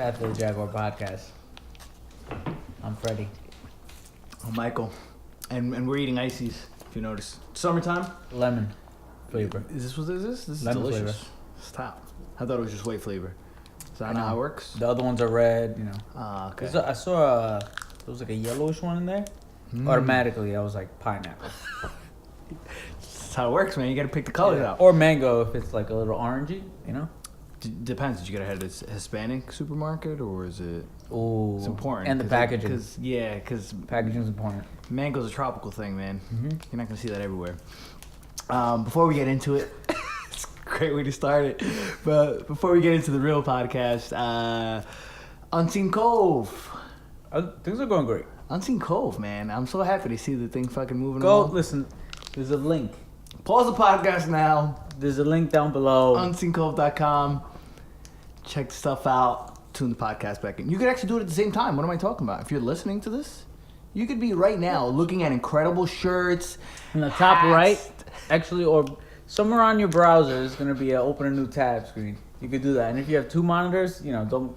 Path of the Jaguar podcast. I'm Freddy. I'm Michael. And we're eating ices, if you notice. Summertime? Lemon flavor. Is this what this is? This is Lemon delicious. flavor. It's top. I thought it was just white flavor. Is that not how it works? The other ones are red, you know. Okay. I saw there was like a yellowish one in there. Automatically, I was like pineapple. That's how it works, man. You gotta pick the colors out. Or mango if it's like a little orangey, you know. Depends. Did you get it at a Hispanic supermarket or is it? Ooh. It's important. And the packaging. Because packaging's important. mango's a tropical thing, man. Mm-hmm. You're not gonna see that everywhere. Before we get into it, it's a great way to start it. But before we get into the real podcast, Unseen Cove. Things are going great. Unseen Cove, man. I'm so happy to see the thing fucking moving Go along. listen. There's a link. Pause the podcast now. There's a link down below. Unseencove.com. Check the stuff out. Tune the podcast back in. You could actually do it at the same time. What am I talking about? If you're listening to this, you could be right now looking at incredible shirts. In the top hats. right, actually, or somewhere on your browser is going to be a open a new tab screen. You could do that. And if you have two monitors, you know, don't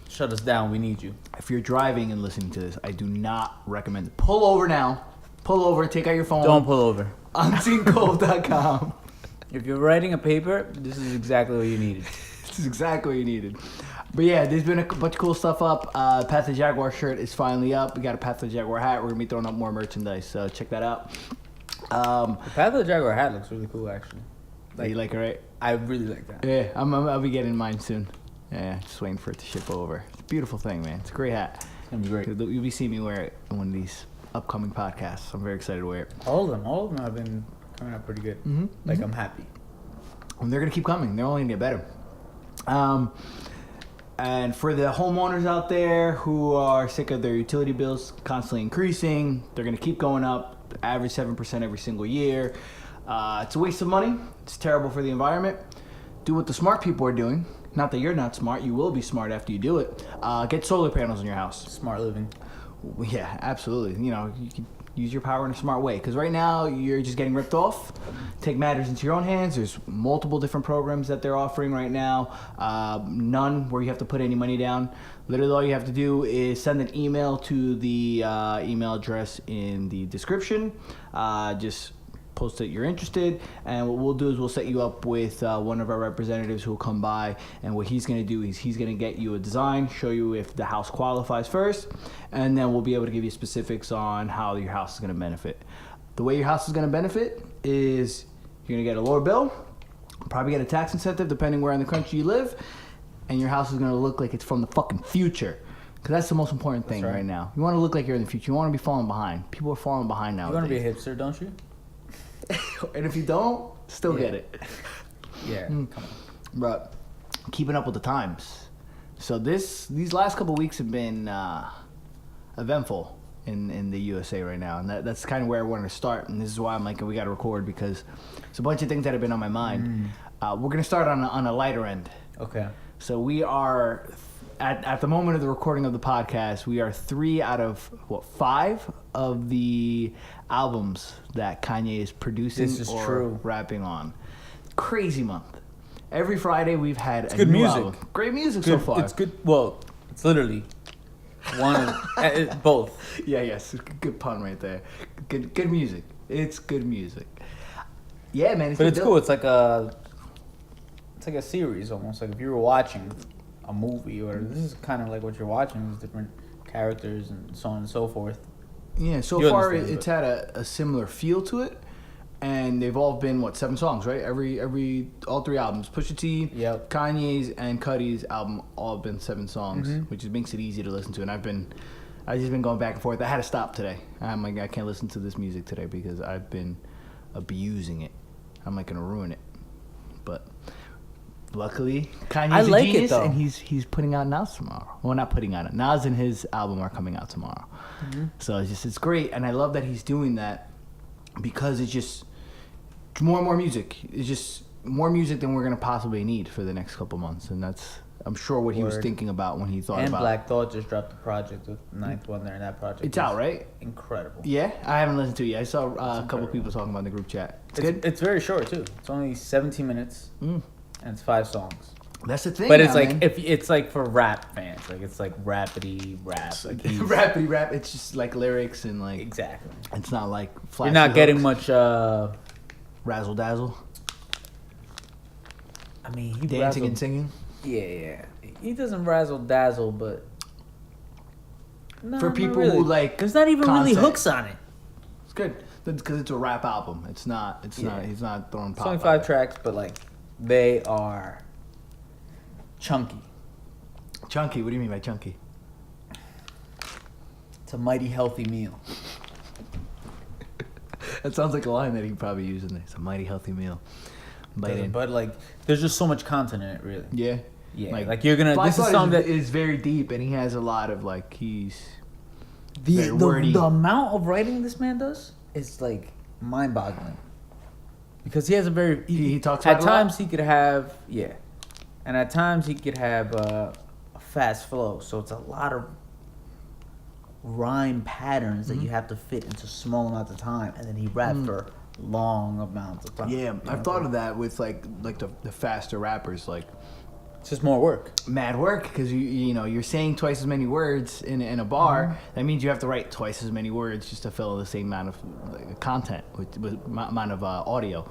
shut us down. We need you. If you're driving and listening to this, I do not recommend it. Pull over now. Pull over. Take out your phone. Don't pull over. Unseencove.com. If you're writing a paper, this is exactly what you needed. This is exactly what you needed. But yeah, there's been a bunch of cool stuff up. Path of the Jaguar shirt is finally up. We got a Path of the Jaguar hat. We're going to be throwing up more merchandise, so check that out. The Path of the Jaguar hat looks really cool, actually. You like it, right? I really like that. Yeah, I'll be getting mine soon. Yeah, just waiting for it to ship over. It's a beautiful thing, man. It's a great hat. It's going to be great. You'll be seeing me wear it in one of these upcoming podcasts. I'm very excited to wear it. All of them have been coming out pretty good. Mm-hmm. I'm happy. And they're going to keep coming. They're only going to get better. And for the homeowners out there who are sick of their utility bills constantly increasing, they're going to keep going up, average 7% every single year. It's a waste of money. It's terrible for the environment. Do what the smart people are doing. Not that you're not smart. You will be smart after you do it. Get solar panels in your house. Smart living. Yeah, absolutely. You know, you can use your power in a smart way. Because right now, you're just getting ripped off. Take matters into your own hands. There's multiple different programs that they're offering right now. None where you have to put any money down. Literally, all you have to do is send an email to the email address in the description. Just post that you're interested, and what we'll do is we'll set you up with one of our representatives who will come by, and what he's going to do is he's going to get you a design, show you if the house qualifies first, and then we'll be able to give you specifics on how your house is going to benefit. The way your house is going to benefit is you're going to get a lower bill, probably get a tax incentive depending where in the country you live, and your house is going to look like it's from the fucking future. Because that's the most important thing right now. You want to look like you're in the future. You want to be falling behind. People are falling behind nowadays. You want to be a hipster, don't you? And if you don't, still get it. Yeah, come on. But keeping up with the times. So these last couple of weeks have been eventful in the USA right now. And that's kind of where I wanted to start. And this is why I'm like, we got to record, because there's a bunch of things that have been on my mind. We're going to start on a lighter end. Okay. So we are, at the moment of the recording of the podcast, we are 3 out of, 5 of the albums that Kanye is producing or rapping on. Crazy month. Every Friday we've had good new music. album. Great music so far. It's good. Well, it's literally one of both. Yeah, yes. Good pun right there. Good music. It's good music. Yeah, man. But it's cool. It's like a series almost. Like if you were watching a movie, or this is kind of like what you're watching. There's different characters and so on and so forth. Yeah, so far it's had a similar feel to it, and they've all been 7 songs, right? All 3 albums, Pusha T, Kanye's, and Cudi's album, all have been 7 songs, which just makes it easy to listen to. And I've just been going back and forth. I had to stop today. I'm like, I can't listen to this music today because I've been abusing it. I'm like gonna ruin it, but. Luckily, Kanye's a genius, and he's putting out Nas tomorrow. Well, not putting out it. Nas and his album are coming out tomorrow. So it's great, and I love that he's doing that, because it's just more and more music. It's just more music than we're gonna possibly need for the next couple months, and that's I'm sure what he was thinking about when he thought about. And Black Thought just dropped a project with Ninth Wonder, and that project. It's out, right? Incredible. Yeah, I haven't listened to it yet. I saw a couple people talking about in the group chat. It's good. It's very short too. It's only 17 minutes. And it's 5 songs. That's the thing. But now, it's like man. if it's like for rap fans, like it's like rapidy rap, like he's, Rappity rap. It's just like lyrics and like exactly. it's not like flashy You're not getting hooks. much. Razzle dazzle, I mean, he dancing razzle, and singing. Yeah. He doesn't razzle dazzle, but no, For not people really. who like, there's not even really concept. hooks on it. It's good because it's a rap album. It's not. It's not. He's not throwing It's pop. only out 5 there. tracks, but like they are chunky. Chunky. What do you mean by chunky? It's a mighty healthy meal. That sounds like a line that he probably used in there. It's a mighty healthy meal. But like, there's just so much content in it, really. Yeah. Yeah, like you're gonna. Black This is Thought something that is very deep, and he has a lot of like he's the very wordy. the amount of writing this man does is like mind-boggling. Because he has a very He talks at about it a lot? times he could have and at times he could have a fast flow. So it's a lot of rhyme patterns that you have to fit into small amounts of time, and then he raps for long amounts of time. Yeah, I've thought of that with like the faster rappers, like It's just more work. mad work because you know you're saying twice as many words in a bar. That means you have to write twice as many words just to fill the same amount of content with amount of audio,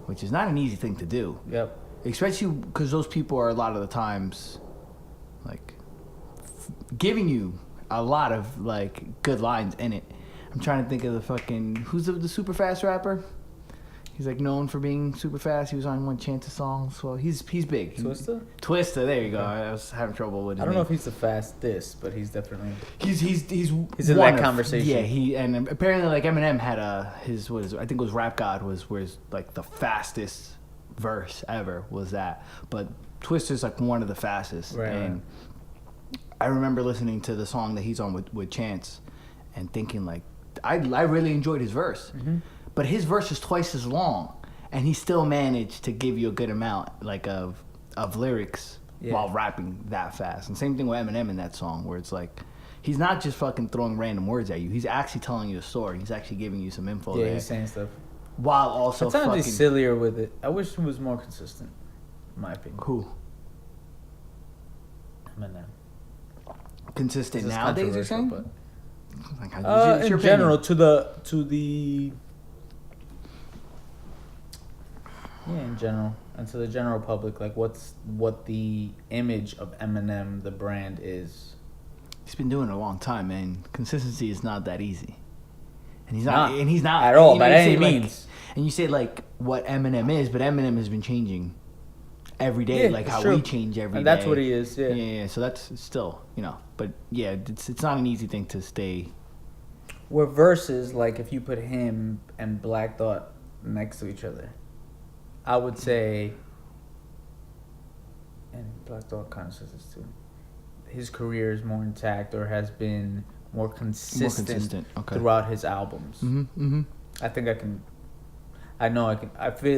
which is not an easy thing to do. Yep. Especially because those people are a lot of the times like giving you a lot of like good lines in it. I'm trying to think of the fucking who's the super fast rapper. He's like known for being super fast. He was on one Chance's songs. Well, he's big. Twista? Twista, there you go. I was having trouble with his I don't know name. if he's the fastest, but he's definitely. He's in one that of- conversation. Yeah, he and apparently like Eminem had his what is it? I think it was Rap God was like the fastest verse ever was that. But Twista's like one of the fastest. Right, And I remember listening to the song that he's on with Chance and thinking like I really enjoyed his verse. But his verse is twice as long, and he still managed to give you a good amount like of lyrics while rapping that fast. And same thing with Eminem in that song, where it's like he's not just fucking throwing random words at you. He's actually telling you a story. He's actually giving you some info Yeah, there, he's saying stuff. while also Sometimes fucking he's sillier with it. I wish he was more consistent, in my opinion. who Eminem. consistent This is nowadays. You're saying? controversial, Like, but it's your in general, opinion. to the in general, and to the general public, like what the image of Eminem, the brand, is. He's been doing it a long time, man. Consistency is not that easy, and he's Not not. And he's not at all, you know, by you any say, like- means. and you say like what Eminem is, but Eminem has been changing every day, Yeah, like it's how true. we change every day. And that's what he is. Yeah. Yeah. So that's still, you know, but yeah, it's not an easy thing to stay. Where verses, like if you put him and Black Thought next to each other, I would say, and Black Thought kind of says this too, his career is more intact or has been more consistent, okay. throughout his albums. Mm-hmm. I think I can. I know I can.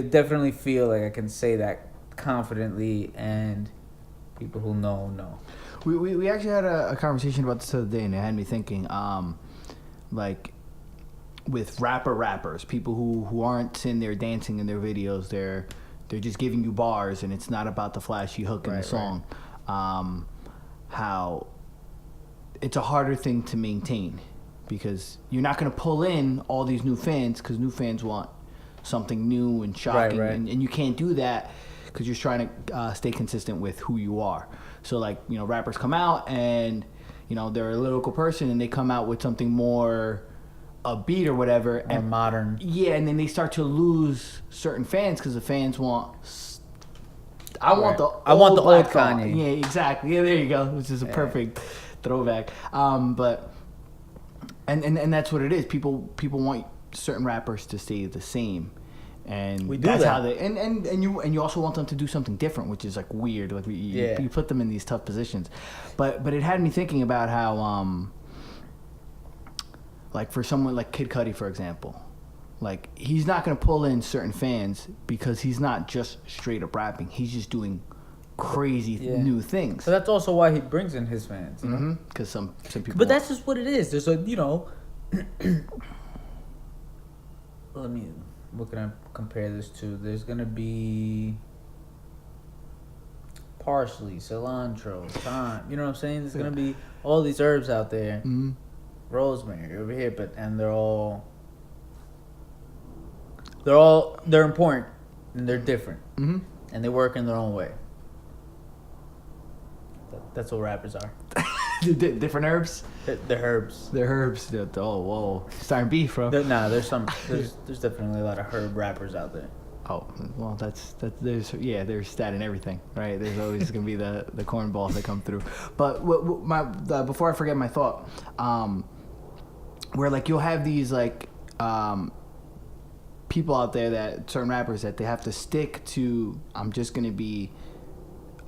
Definitely feel like I can say that confidently, and people who know. We actually had a conversation about this the other day, and it had me thinking, like with rappers, people who aren't sitting there dancing in their videos, they're just giving you bars, and it's not about the flashy hook in the Right, song. How it's a harder thing to maintain because you're not going to pull in all these new fans because new fans want something new and shocking, Right. And you can't do that because you're trying to stay consistent with who you are. So like, you know, rappers come out and, you know, they're a lyrical person and they come out with something more upbeat or whatever, More modern. Yeah, and then they start to lose certain fans because the fans want. I want the old Black Thought. Kanye. Yeah, exactly. Yeah, there you go. Which is a perfect throwback. But and that's what it is. People want certain rappers to stay the same, and We do that's that. how they and you also want them to do something different, which is like weird. Like you put them in these tough positions, but it had me thinking about how like for someone like Kid Cudi, for example. Like, he's not going to pull in certain fans because he's not just straight up rapping. He's just doing crazy new things. So that's also why he brings in his fans. You know? Because some people... But that's just what it is. There's a, you know... what can I compare this to? There's going to be... parsley, cilantro, thyme. You know what I'm saying? There's gonna be all these herbs out there. Mm-hmm. Rosemary over here, and they're important and they're different, and they work in their own way. That's what rappers are. Different herbs. They're herbs. They're herbs. Oh, whoa! Starting beef, bro. There's definitely a lot of herb rappers out there. Oh, well, there's that in everything, right? There's always gonna be the cornballs that come through. But before I forget my thought, where like you'll have these like people out there, that certain rappers, that they have to stick to, I'm just gonna be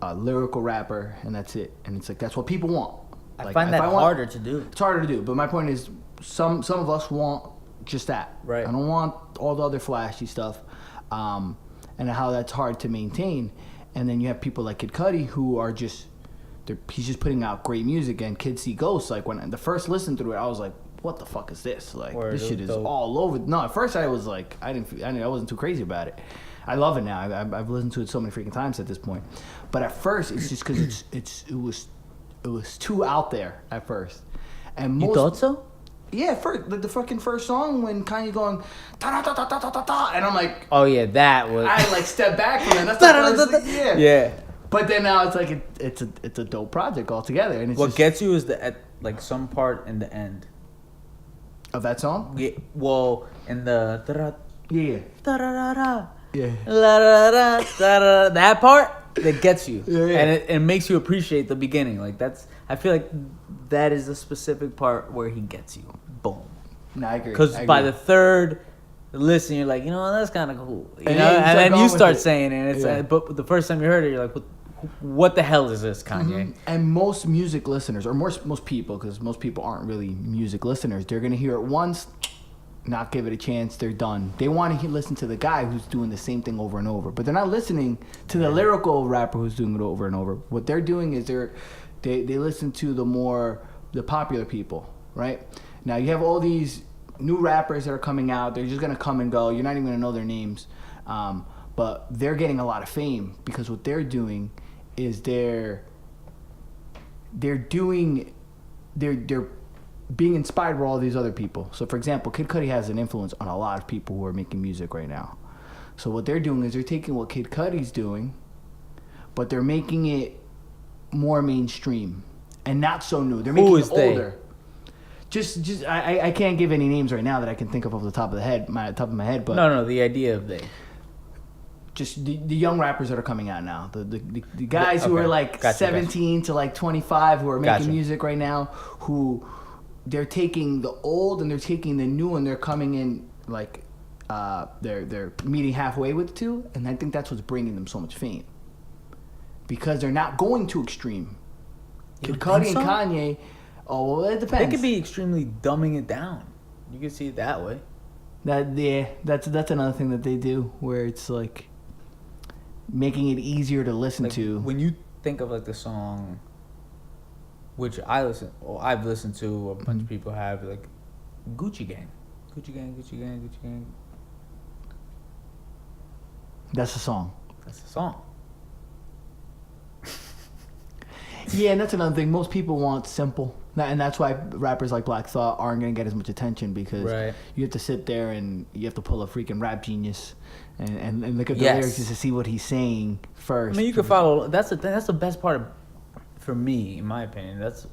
a lyrical rapper and that's it, and it's like that's what people want. I find that harder to do. It's harder to do, but my point is, some of us want just that. Right. I don't want all the other flashy stuff, and how that's hard to maintain. And then you have people like Kid Cudi who are he's just putting out great music. And Kids See Ghosts, like when the first listen through it, I was like, what the fuck is this? Like, this shit is all over. No, at first I was like, I wasn't too crazy about it. I love it now. I've listened to it so many freaking times at this point. But at first, it's just because it was too out there at first. And you thought so? Yeah, the fucking first song when Kanye going ta ta ta ta ta ta ta, and I'm like, oh yeah, that was. I like step back from it. That's the first, yeah. But then now it's like it's a dope project altogether, and it's what gets you is like some part in the end of that song. Yeah, well, in the yeah that part that gets you, yeah. And it makes you appreciate the beginning. Like I feel like that is a specific part where he gets you. Boom. No, I agree. Because by the third listen, you're like, that's kind of cool, and then you start saying it. And it's but the first time you heard it, you're like, what the hell is this, Kanye? Mm-hmm. And most music listeners, or most people, because most people aren't really music listeners, they're gonna hear it once, not give it a chance, they're done. They want to listen to the guy who's doing the same thing over and over, but they're not listening to the lyrical rapper who's doing it over and over. What they're doing is they listen to the popular people, right? Now you have all these new rappers that are coming out. They're just gonna come and go. You're not even gonna know their names, but they're getting a lot of fame because what they're doing is they're being inspired by all these other people. So for example, Kid Cudi has an influence on a lot of people who are making music right now. So what they're doing is they're taking what Kid Cudi's doing, but they're making it more mainstream and not so new. They're making it older. Just I can't give any names right now that I can think of off the top of my head, but no, the idea of just the young rappers that are coming out now, the guys who are like 17 to like 25 who are making music right now, who they're taking the old and they're taking the new and they're coming in like they're meeting halfway with the two, and I think that's what's bringing them so much fame because they're not going too extreme. Kid Cudi and Kanye, well, it depends. They could be extremely dumbing it down. You could see it that way. That's another thing that they do where it's like making it easier to listen to. When you think of like the song, which I've listened to, a bunch of people have, like Gucci Gang. Gucci Gang, Gucci Gang, Gucci Gang. That's the song. That's the song. Yeah, and that's another thing. Most people want simple. And that's why rappers like Black Thought aren't going to get as much attention because you have to sit there and you have to pull a freaking rap genius and look at the lyrics just to see what he's saying first. I mean, you can follow. That's the best part for me, in my opinion. That's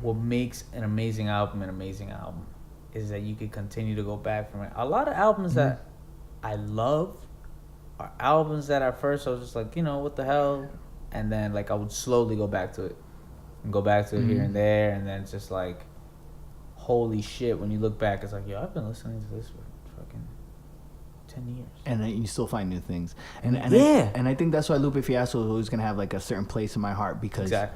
what makes an amazing album is that you can continue to go back from it. A lot of albums that I love are albums that at first I was just like, what the hell? And then like I would slowly go back to it. And go back to it here and there, and then it's just like, holy shit, when you look back, it's like, yo, I've been listening to this for fucking 10 years. And then you still find new things. And I think that's why Lupe Fiasco is always going to have like a certain place in my heart because the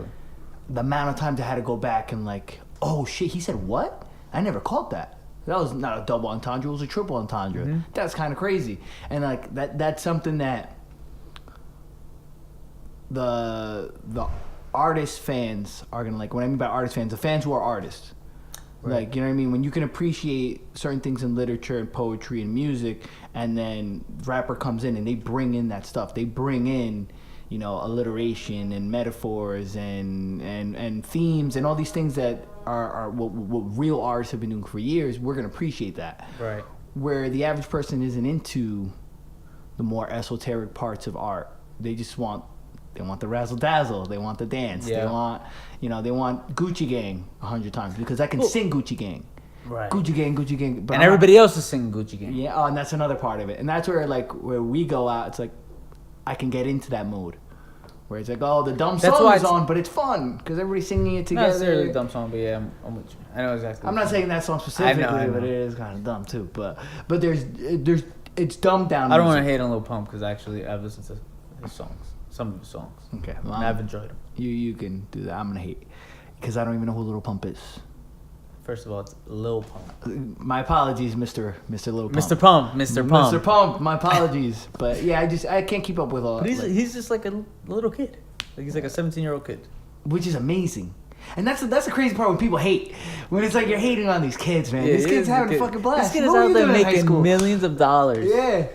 amount of times I had to go back and like, oh shit, he said what? I never caught that. That was not a double entendre, it was a triple entendre. Mm-hmm. That's kind of crazy. And like that's something that the artist fans are gonna like. What I mean by artist fans, the fans who are artists, like, you know what I mean. When you can appreciate certain things in literature and poetry and music, and then rapper comes in and they bring in that stuff. They bring in, alliteration and metaphors and themes and all these things that are what real artists have been doing for years. We're gonna appreciate that. Right. Where the average person isn't into the more esoteric parts of art. They just want the razzle dazzle. They want the dance. Yeah. They want Gucci Gang 100 times because I can sing Gucci Gang. Right. Gucci Gang. But And everybody else is singing Gucci Gang. Yeah, and that's another part of it. And that's where where we go out, it's like I can get into that mode. Where it's like, the dumb song is on, but it's fun because everybody's singing it together. Not necessarily a dumb song, but yeah, I'm with you. I know exactly. I'm not saying that song specifically, I know. but it is kind of dumb too. But there's it's dumbed down. I don't want to hate on Lil Pump because actually I've listened to his songs, some of his songs. Okay, well, and I've enjoyed them. You can do that. I'm gonna hate because I don't even know who Lil Pump is. First of all, it's Lil Pump. My apologies, Mr. Lil Pump. Mr. Pump. Mr. Pump. My apologies, but yeah, I can't keep up with all. But he's just like a little kid. Like he's like a 17-year-old kid, which is amazing. And that's the crazy part when people hate. When it's like you're hating on these kids, man. Yeah, These kids having a fucking blast. This kid is out there making millions of dollars. Yeah.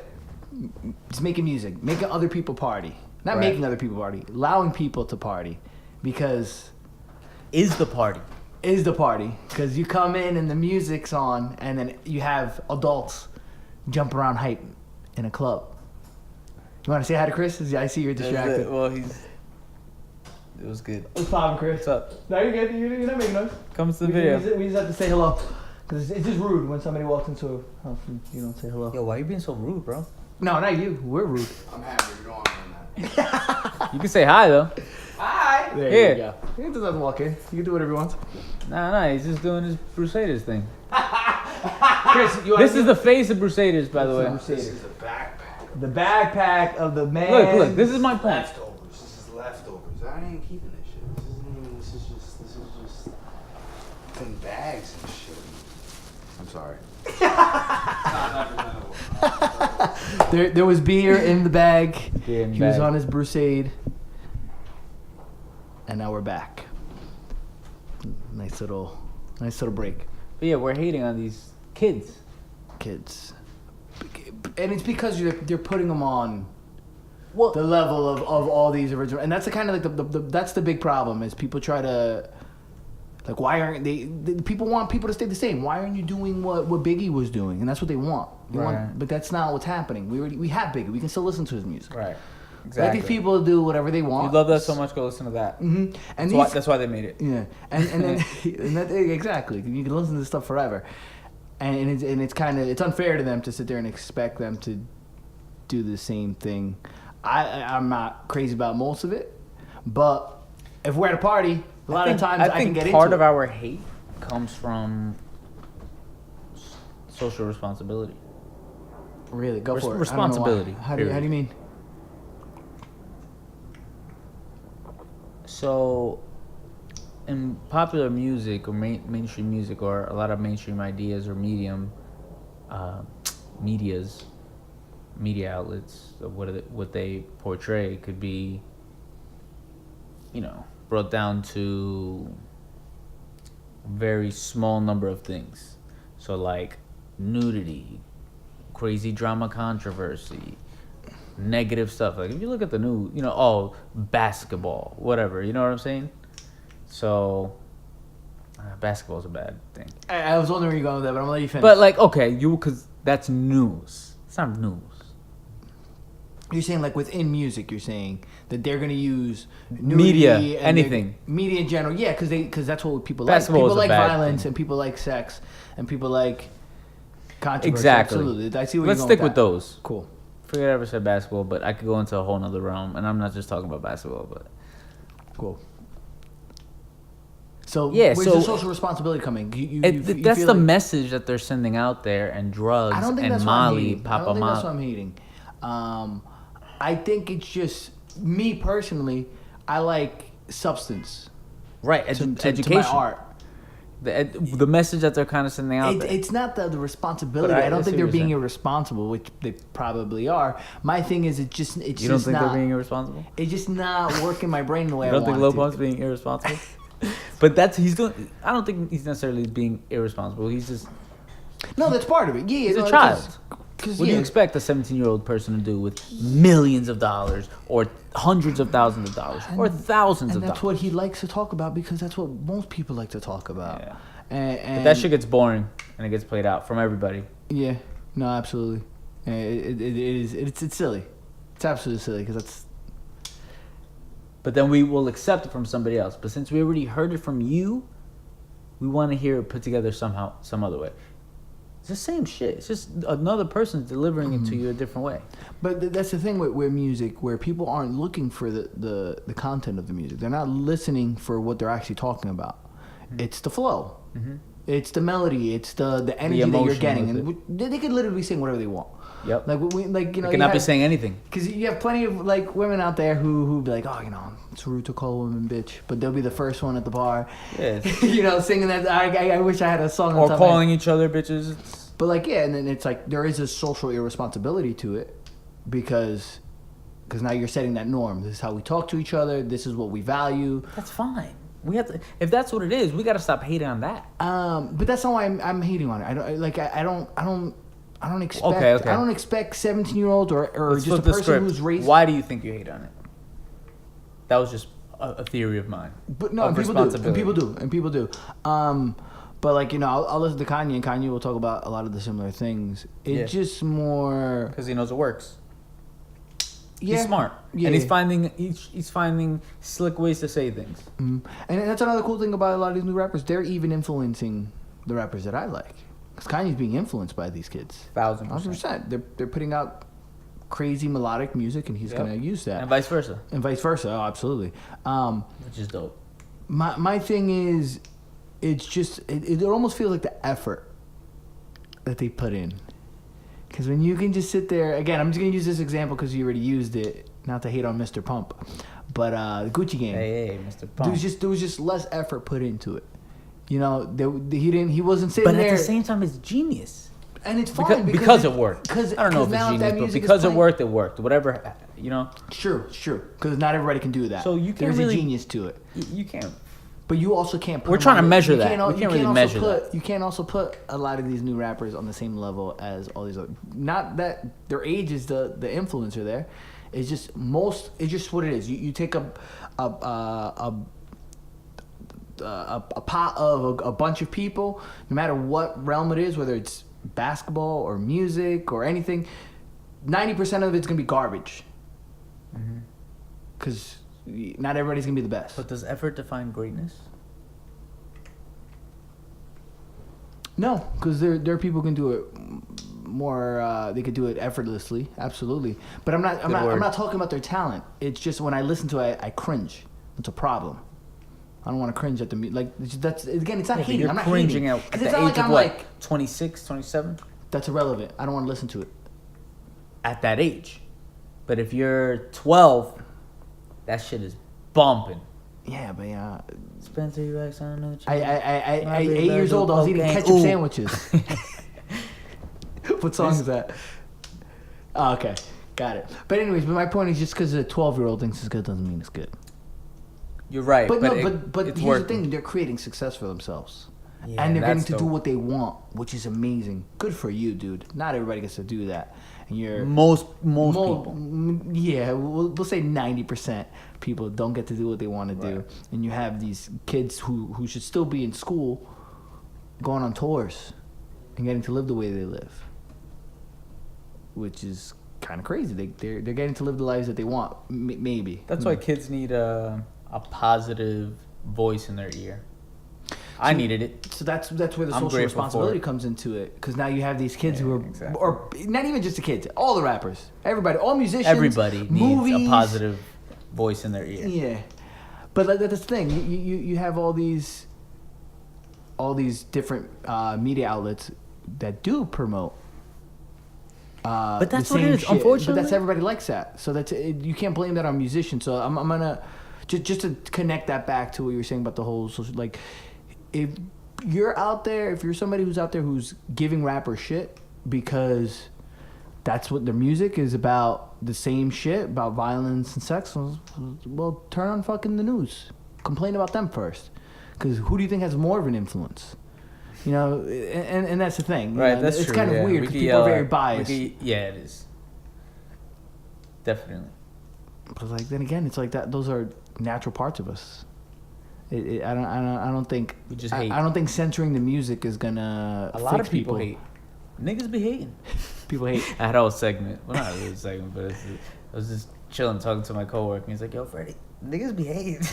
Just making music. Making other people party. Not making other people party. Allowing people to party. Because... Is the party. Because you come in and the music's on and then you have adults jump around hype in a club. You want to say hi to Chris? I see you're distracted. Well, it was good. What's poppin', Chris? What's up? No, you're good. You're not making noise. Comes to the video. We just have to say hello. Because it's just rude when somebody walks into a house and you don't say hello. Yo, why are you being so rude, bro? No, not you. We're rude. I'm happy you're going on that. You can say hi, though. Hi. There you go. He just doesn't walk in. You can do whatever he wants. Nah, he's just doing his Brusaders thing. Chris, this is the face of Brusaders, by the way. This is the backpack. The backpack of the man. Look, this is my plan. Leftovers. This is leftovers. I ain't keeping this shit. This is just in bags and shit. I'm sorry. There was beer in the bag. Beer in the He was bag. on his Brusade. And now we're back. Nice little break. But yeah, we're hating on these kids. And it's because they're putting them on Well, the level of all these original, and that's the kind of like the that's the big problem is people try to like why aren't people want people to stay the same? Why aren't you doing what Biggie was doing? And that's what they want. But that's not what's happening. We have Biggie. We can still listen to his music. right. Let Exactly. these people do whatever they want. You love that so much, go listen to that. Mm-hmm. And That's why they made it. Yeah, and then exactly, you can listen to this stuff forever, and it's kind of unfair to them to sit there and expect them to do the same thing. I'm not crazy about most of it, but if we're at a party, a lot of times I can get into it. Part of our hate comes from social responsibility. Really, go for it. Responsibility. How do you mean? So, in popular music or mainstream music or a lot of mainstream ideas or media outlets, what they portray could be, brought down to a very small number of things. So like nudity, crazy drama controversy, negative stuff. Like if you look at the news, basketball, whatever, you know what I'm saying? So basketball's a bad thing. I was wondering where you're going with that, but I'm gonna let you finish. But like, okay, because that's news. It's not news. You're saying like within music, you're saying that they're gonna use Media, nudity and anything. media in general. Yeah, because that's what people Basketball like. is People a like bad violence thing. and people like sex and people like controversy. Exactly. Absolutely. I see where Let's you're going stick with that. those. Cool. Forget I ever said basketball, but I could go into a whole nother realm, and I'm not just talking about basketball, but Cool. So Yeah, where's so- the social responsibility coming? You that's feel the like- message that they're sending out there, and drugs I don't think and that's what I'm Molly, hating. I Papa don't think that's what Molly. I'm hating. I think it's just me personally. I like substance Right, to education. my art. The message that they're kind of sending out there. It's not the responsibility. But I don't see think what they're you're being saying. irresponsible, which they probably are. My thing is, it's You don't just think not. they're being irresponsible? It's just not working my brain the way You don't I think want Lil it Pump's being irresponsible? But he's doing. I don't think he's necessarily being irresponsible. He's just to. No, that's part of it. Yeah, he's no, a child. What do you expect a 17-year-old person to do with millions of dollars or hundreds of thousands of dollars or thousands of dollars? And that's what he likes to talk about because that's what most people like to talk about. Yeah. And but that shit gets boring and it gets played out from everybody. Yeah, no, absolutely. It's silly. It's absolutely silly because that's. But then we will accept it from somebody else. But since we already heard it from you, we want to hear it put together somehow, some other way. It's the same shit. It's just another person's delivering it to you a different way. But that's the thing with music, where people aren't looking for the content of the music. They're not listening for what they're actually talking about. Mm-hmm. It's the flow. Mm-hmm. It's the melody. It's the energy that you're getting. And they could literally sing whatever they want. Yep. Like you know, they cannot be saying anything. Because you have plenty of like women out there who be like, oh, you know, it's rude to call a woman bitch, but they'll be the first one at the bar. Yeah. You know, singing that. I wish I had a song. Or calling each other bitches. But like and then it's like there is a social irresponsibility to it because now you're setting that norm. This is how we talk to each other. This is what we value. That's fine. We have to. If that's what it is, we got to stop hating on that. But that's not why I'm hating on it. I don't expect. Okay. I don't expect 17-year-olds or Let's just a person who's raised. Why do you think you hate on it? That was just a theory of mine. But no, people do. But like you know, I'll listen to Kanye, and Kanye will talk about a lot of the similar things. It's just more because he knows it works. Yeah. He's smart, and he's finding slick ways to say things. Mm-hmm. And that's another cool thing about a lot of these new rappers. They're even influencing the rappers that I like. Because Kanye's being influenced by these kids. 1,000%. They're putting out crazy melodic music, and he's gonna use that. And vice versa. Oh, absolutely. Which is dope. My thing is, it's just it almost feels like the effort that they put in. Because when you can just sit there again, I'm just gonna use this example because you already used it. Not to hate on Mr. Pump, but the Gucci Gang. Hey, Mr. Pump. There was just less effort put into it. You know, he wasn't sitting there. But at the same time, it's genius. And it's fine because it worked. I don't know if it's genius, but because it worked. Whatever, you know. Sure. Because not everybody can do that. So you can't There's really, a genius to it. You can't. But you also can't put. We're trying to measure that. We can't really measure that. You can't also put a lot of these new rappers on the same level as all these other. Not that their age is the influencer there. It's just It's just what it is. You take a pot of a bunch of people, no matter what realm it is, whether it's basketball or music or anything, 90% of it's gonna be garbage. Because not everybody's gonna be the best. But does effort define greatness? No, because there are people who can do it more. They could do it effortlessly, absolutely. But I'm not talking about their talent. It's just when I listen to it, I cringe. It's a problem. I don't want to cringe at the that's again. It's not hating. You're I'm not cringing hating. at the age of what? 26, 27? That's irrelevant. I don't want to listen to it. At that age. But if you're 12, that shit is bumping. Yeah, but yeah. Spencer, you I don't know. I 8 years old. I was eating ketchup sandwiches. What song is that? Oh, okay, got it. But anyways, my point is just because a 12-year-old thinks it's good doesn't mean it's good. You're right, but here's the thing: they're creating success for themselves, and they're getting to do what they want, which is amazing. Good for you, dude. Not everybody gets to do that, and you're most people. Yeah, we'll say 90% people don't get to do what they want to do, and you have these kids who should still be in school, going on tours, and getting to live the way they live, which is kind of crazy. They're getting to live the lives that they want. Maybe that's why kids need a positive voice in their ear. I needed it. So that's where the social responsibility comes into it. Because now you have these kids who are, or not even just the kids, all the rappers, everybody, all musicians, everybody needs a positive voice in their ear. Yeah, but that's the thing. You have all these different media outlets that do promote. But that's what it is. Unfortunately, but that's everybody likes that. So you can't blame that on musicians. So I'm gonna. Just to connect that back to what you were saying about the whole social, like, if you're out there, if you're somebody who's out there who's giving rappers shit because that's what their music is about, the same shit about violence and sex, well, turn on fucking the news. Complain about them first. Because who do you think has more of an influence? You know, and that's the thing. Right, know? that's it's true. kind of weird because people are very biased. Yeah, it is. Definitely. But like then again, it's like that. Those are natural parts of us. I don't think. We just hate. I don't think censoring the music is gonna. A lot fix of people hate. Niggas be hating. People hate. I had a whole segment. Well, not really a segment, but I was just chilling, talking to my coworker, and he's like, "Yo, Freddy, niggas be hating."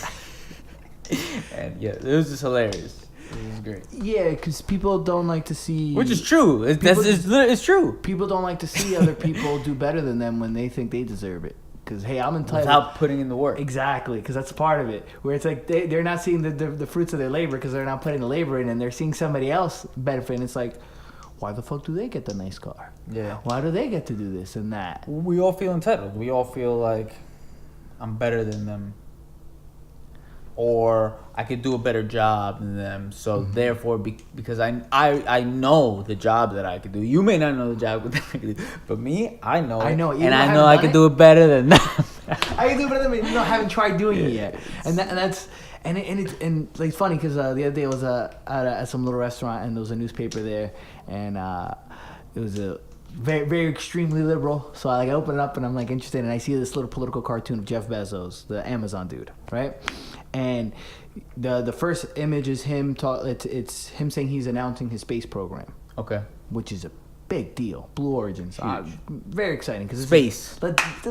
And yeah, it was just hilarious. It was great. Yeah, because people don't like to see. Which is true. It's true. People don't like to see other people do better than them when they think they deserve it. Because, hey, I'm entitled. Without putting in the work. Exactly, because that's part of it. Where it's like they're not seeing the fruits of their labor because they're not putting the labor in, and they're seeing somebody else benefit. And it's like, why the fuck do they get the nice car? Yeah. Why do they get to do this and that? We all feel entitled. We all feel like I'm better than them. Or I could do a better job than them. So therefore, because I know the job that I could do. You may not know the job that I could do, but me, I know it. I know it. And I know I could do it better than them. I can do it better than them, I haven't tried doing it yet. And that's it's like funny because the other day I was at some little restaurant and there was a newspaper there, and it was a very, very extremely liberal. So I open it up and I'm like interested, and I see this little political cartoon of Jeff Bezos, the Amazon dude, right? And the first image is him it's him saying he's announcing his space program. Okay. Which is a big deal. Blue Origins. Very exciting because space.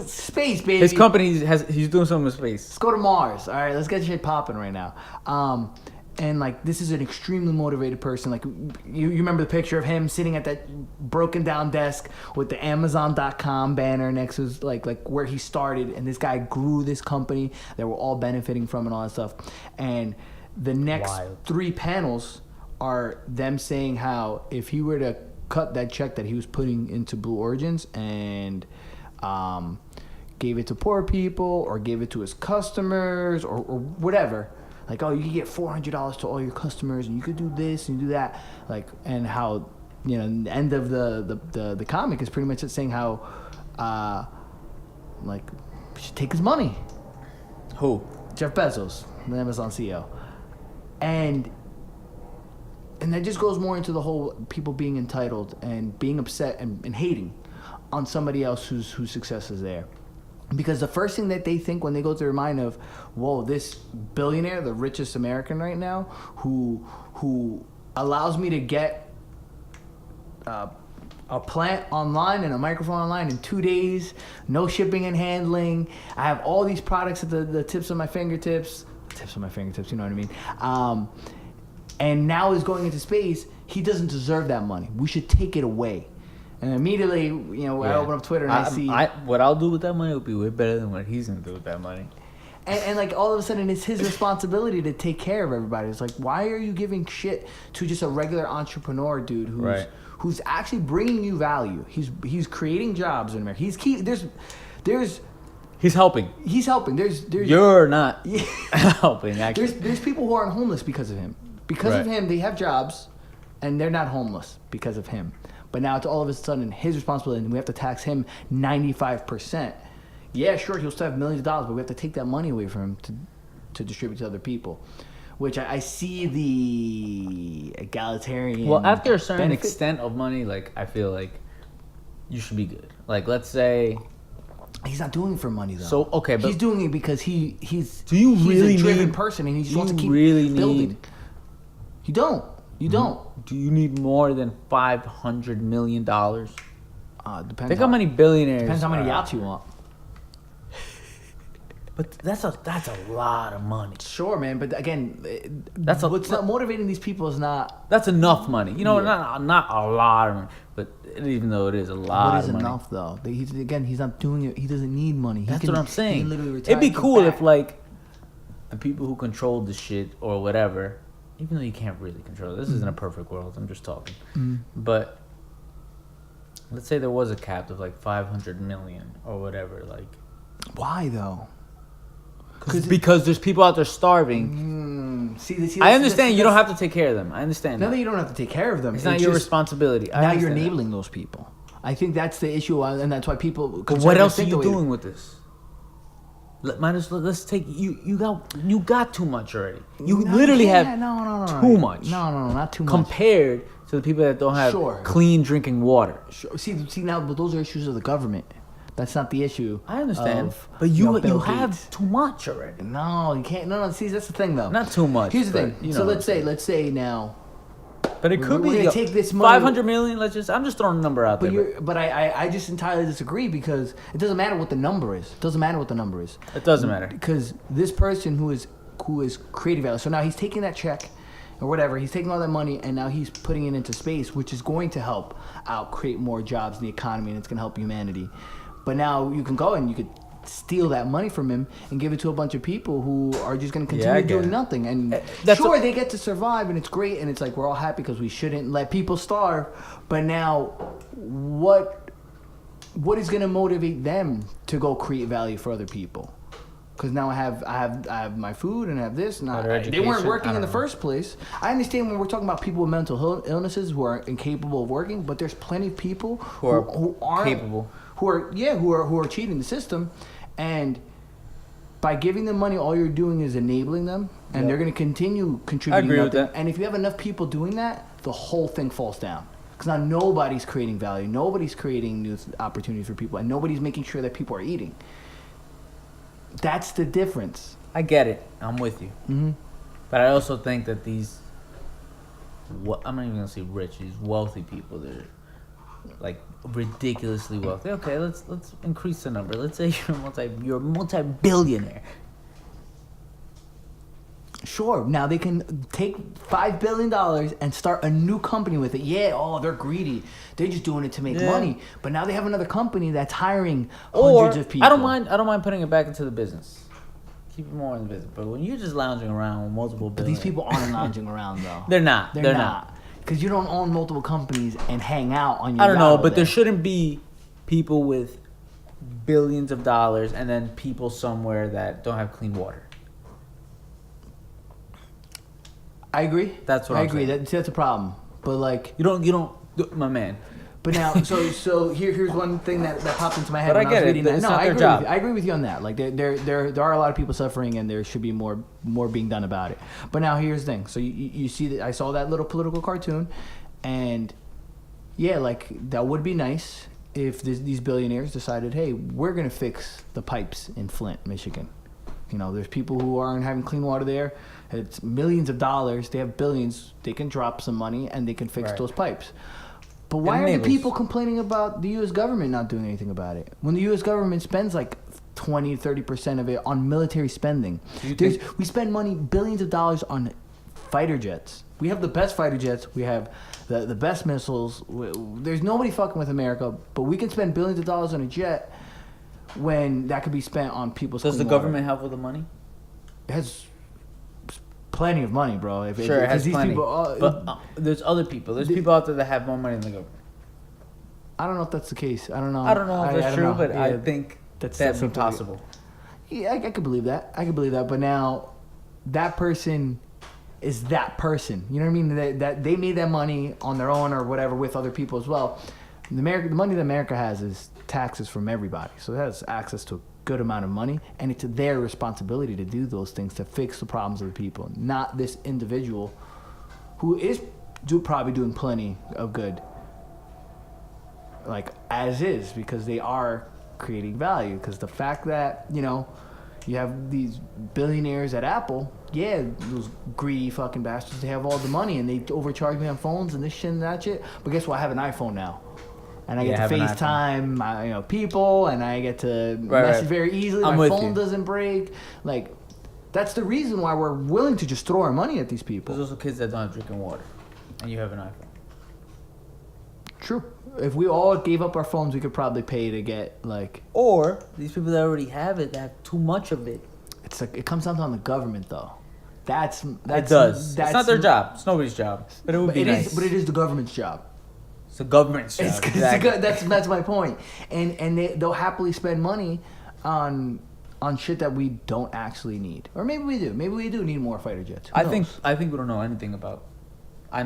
Space, baby. His company he's doing something with space. Let's go to Mars. All right, let's get shit popping right now. And like this is an extremely motivated person. Like you remember the picture of him sitting at that broken down desk with the Amazon.com banner next to his, like where he started, and this guy grew this company that we're all benefiting from and all that stuff. And the next 3 panels are them saying how if he were to cut that check that he was putting into Blue Origins and gave it to poor people or gave it to his customers or whatever. Like, oh, you can get $400 to all your customers, and you could do this and do that, like, and how, you know, the end of the comic is pretty much just saying how, like, we should take his money. Who? Jeff Bezos, the Amazon CEO, and that just goes more into the whole people being entitled and being upset and hating on somebody else whose success is there. Because the first thing that they think when they go to their mind of, whoa, this billionaire, the richest American right now, who allows me to get a plant online and a microphone online in 2 days, no shipping and handling. I have all these products at the tips of my fingertips. Tips of my fingertips, you know what I mean? And now is going into space. He doesn't deserve that money. We should take it away. And immediately, you know, I open up Twitter and I see... what I'll do with that money will be way better than what he's going to do with that money. And like, all of a sudden, it's his responsibility to take care of everybody. It's like, why are you giving shit to just a regular entrepreneur dude who's actually bringing you value? He's creating jobs in America. He's helping. He's helping. There's You're not helping, actually. There's people who aren't homeless because of him. Because of him, they have jobs, and they're not homeless because of him. But now it's all of a sudden his responsibility, and we have to tax him 95%. Yeah, sure, he'll still have millions of dollars, but we have to take that money away from him to distribute to other people. Which I see the egalitarian. Well, after a certain extent of money, like, I feel like you should be good. Like, let's say... He's not doing it for money, though. So, okay, but... He's doing it because he's really a driven person, and he just wants to keep building. You don't. You don't. Do you need more than $500 million? Depends. Think how many billionaires. Depends how many yachts you want. But that's a lot of money. Sure, man. But again, what's not motivating these people is not. That's enough money. You know, not a lot of money, but even though it is a lot. What is of money. Enough though? He's not doing it. He doesn't need money. That's what I'm saying. He can literally retire. It'd be cool if like the people who control the shit or whatever. Even though you can't really control it. This isn't a perfect world. I'm just talking. But let's say there was a cap of like 500 million or whatever. Like, why though? Because there's people out there starving. See, I understand you don't have to take care of them. I understand. Not that you don't have to take care of them. It's not your responsibility. Now you're enabling those people. I think that's the issue, and that's why people. But what else are you doing with this? let's take you got too much already. You No, literally can't. have No, too much. No, not too much. Compared to the people that don't have Sure. clean drinking water. Sure. See now, but those are issues of the government. That's not the issue. I understand, of, but you Bill have Gates. too much already. No, you can't. No. See, that's the thing, though. Not too much. Here's the but thing. you So know what let's say now. But it could we're be gonna take this money- 500 million. I'm just throwing a number out there. But I just entirely disagree because it doesn't matter what the number is. It doesn't matter what the number is. It doesn't matter. Because this person who is creating value. So now he's taking that check or whatever. He's taking all that money and now he's putting it into space, which is going to help out create more jobs in the economy and it's going to help humanity. But now you can go and you could steal that money from him and give it to a bunch of people who are just going to continue doing nothing. And sure, they get to survive and it's great and it's like we're all happy because we shouldn't let people starve. But now, what is going to motivate them to go create value for other people? Because now I have my food and I have this. And they weren't working in the first place. I understand when we're talking about people with mental illnesses who are incapable of working, but there's plenty of people who aren't capable. Who are cheating the system, and by giving them money, all you're doing is enabling them, and they're going to continue contributing. I agree with that. And if you have enough people doing that, the whole thing falls down. Because now nobody's creating value, nobody's creating new opportunities for people, and nobody's making sure that people are eating. That's the difference. I get it. I'm with you. Mm-hmm. But I also think that I'm not even gonna say rich. These wealthy people, they're like ridiculously wealthy. Okay, let's increase the number. Let's say you're a multi-billionaire. Sure. Now they can take $5 billion and start a new company with it. Yeah. They're greedy. They're just doing it to make money. But now they have another company that's hiring hundreds of people. I don't mind putting it back into the business. Keep it more in the business. But when you're just lounging around with multiple But these people aren't lounging around though. They're not. They're not. Because you don't own multiple companies and hang out on your I don't know, yacht but all there day. shouldn't be people with billions of dollars and then people somewhere that don't have clean water. I agree. That's what I I'm agree. saying. That's a problem. But like, You don't, my man. but now, so here's one thing that popped into my head But when I I was get it. reading that. It's No, not I their agree. job. With you. I agree with you on that. Like, there are a lot of people suffering, and there should be more being done about it. But now here's the thing. So you see that I saw that little political cartoon, and yeah, like that would be nice if these billionaires decided, hey, we're gonna fix the pipes in Flint, Michigan. You know, there's people who aren't having clean water there. It's millions of dollars. They have billions. They can drop some money and they can fix those pipes. But why are the people complaining about the U.S. government not doing anything about it? When the U.S. government spends like 20, 30% of it on military spending. We spend money, billions of dollars on fighter jets. We have the best fighter jets. We have the best missiles. There's nobody fucking with America, but we can spend billions of dollars on a jet when that could be spent on people's Does the clean water. government help with the money? It has plenty of money, bro. It has these plenty. people, But there's other people. There's people out there that have more money than the government. I don't know if that's the case. I don't know. I don't know if that's true, but Yeah, I think that's impossible. Yeah, I could believe that. But now, that person is that person. You know what I mean? That they made that money on their own or whatever with other people as well. The money that America has is taxes from everybody, so it has access to a good amount of money, and it's their responsibility to do those things to fix the problems of the people, not this individual who is probably doing plenty of good, like as is, because they are creating value. Because the fact that you have these billionaires at Apple, yeah, those greedy fucking bastards, they have all the money and they overcharge me on phones and this shit and that shit. But guess what? I have an iPhone now. And I get to FaceTime my people, and I get to message very easily. My phone doesn't break. Like, that's the reason why we're willing to just throw our money at these people. There's also kids that don't have drinking water, and you have an iPhone. True. If we all gave up our phones, we could probably pay to get Or these people that already have it, that have too much of it. It's like it comes down to the government, though. It does. It's not their job. It's nobody's job. But it would be nice. But it is the government's job. It's the government's job. Exactly. That's my point. And they'll happily spend money on shit that we don't actually need. Or maybe we do. Maybe we do need more fighter jets. I think we don't know anything about. I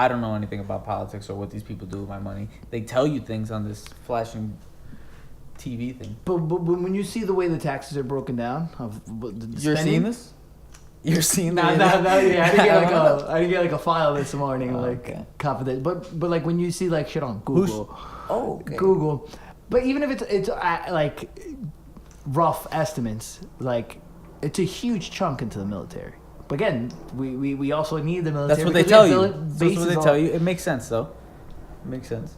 don't know anything about politics or what these people do with my money. They tell you things on this flashing TV thing. But when you see the way the taxes are broken down of the You're spending, seeing this? You're seeing No, that? yeah, I didn't get like a file this morning, Okay. confidential. But like when you see like shit on Google, Okay. Google. But even if it's like rough estimates, like it's a huge chunk into the military. But again, we also need the military. That's what they because tell we you. have That's bases what they all- tell you. It makes sense though. It makes sense.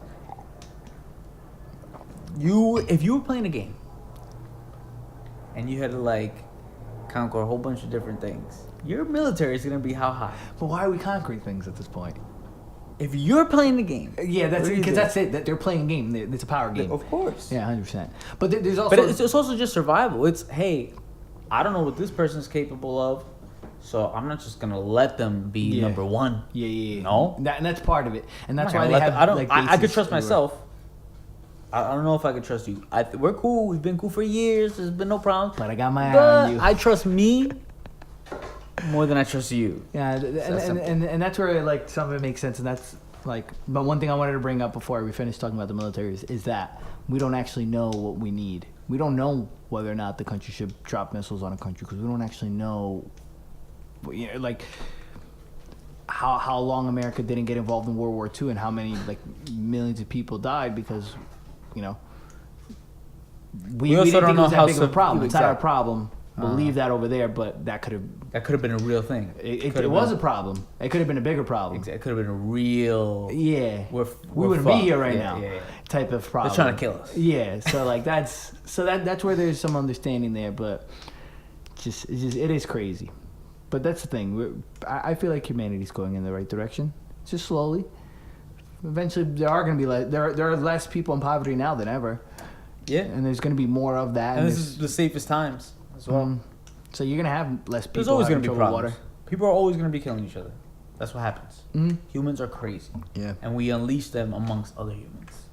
If you were playing a game and you had to like conquer a whole bunch of different things, your military is gonna be how high? But why are we conquering things at this point? If you're playing the game, Yeah, that's what do you because do? that's it. That they're playing a game. It's a power game. Of course. Yeah, 100%. But there's also. But it's also just survival. It's, hey, I don't know what this person's capable of, so I'm not just gonna let them be Yeah. number one. Yeah. No? And that's part of it, and that's I'm why not they gonna have. let them- like, I could bases trust everywhere. myself. I don't know if I could trust you. We're cool. We've been cool for years. There's been no problem. But I got my eye on you. But I trust me more than I trust you. Yeah, and that's where like some of it makes sense, and that's like. But one thing I wanted to bring up before we finish talking about the military is that we don't actually know what we need. We don't know whether or not the country should drop missiles on a country because we don't actually know. You know, like how long America didn't get involved in World War II and how many like millions of people died because, you know. We also didn't don't think it know was that how big of a problem. It's not our exactly. problem. We'll leave that over there, but that could have. That could have been a real thing. It was a problem. It could have been a bigger problem. It could have been a real. Yeah, We're we wouldn't be fucked. here right Yeah, now. yeah. Type of problem. They're trying to kill us. Yeah, so like that's where there's some understanding there, but it is crazy. But that's the thing. I feel like humanity's going in the right direction, just slowly. Eventually, there are going to be there are less people in poverty now than ever. Yeah. And there's going to be more of that. And this is the safest times as well. So you're going to have less people. There's always having going to be trouble problems. with water. People are always going to be killing each other. That's what happens. Mhm. Humans are crazy. Yeah. And we unleash them amongst other humans.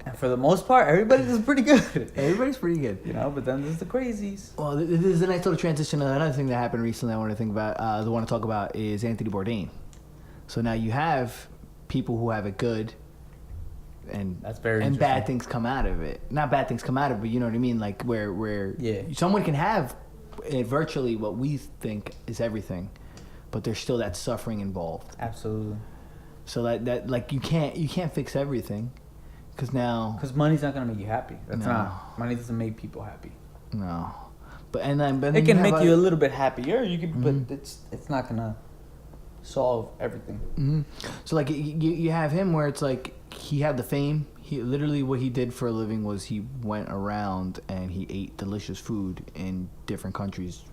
And for the most part, everybody does pretty good. Everybody's pretty good. You know, but then there's the crazies. Well, this is a nice little transition. Another thing that happened recently I want to think about, I want to talk about is Anthony Bourdain. So now you have people who have it good, and That's very and bad interesting. things come out of it. Not bad things come out of it, but you know what I mean. Like where Yeah. someone can have virtually what we think is everything, but there's still that suffering involved. Absolutely. So that like you can't fix everything, because now Because money's not going to make you happy. That's No. not. Money doesn't make people happy. no, but then It can have make you a little bit happier. You can, Mhm. but it's not going to solve everything. hmm So like you have him where it's like he had the fame. He literally what he did for a living was he went around and he ate delicious food in different countries.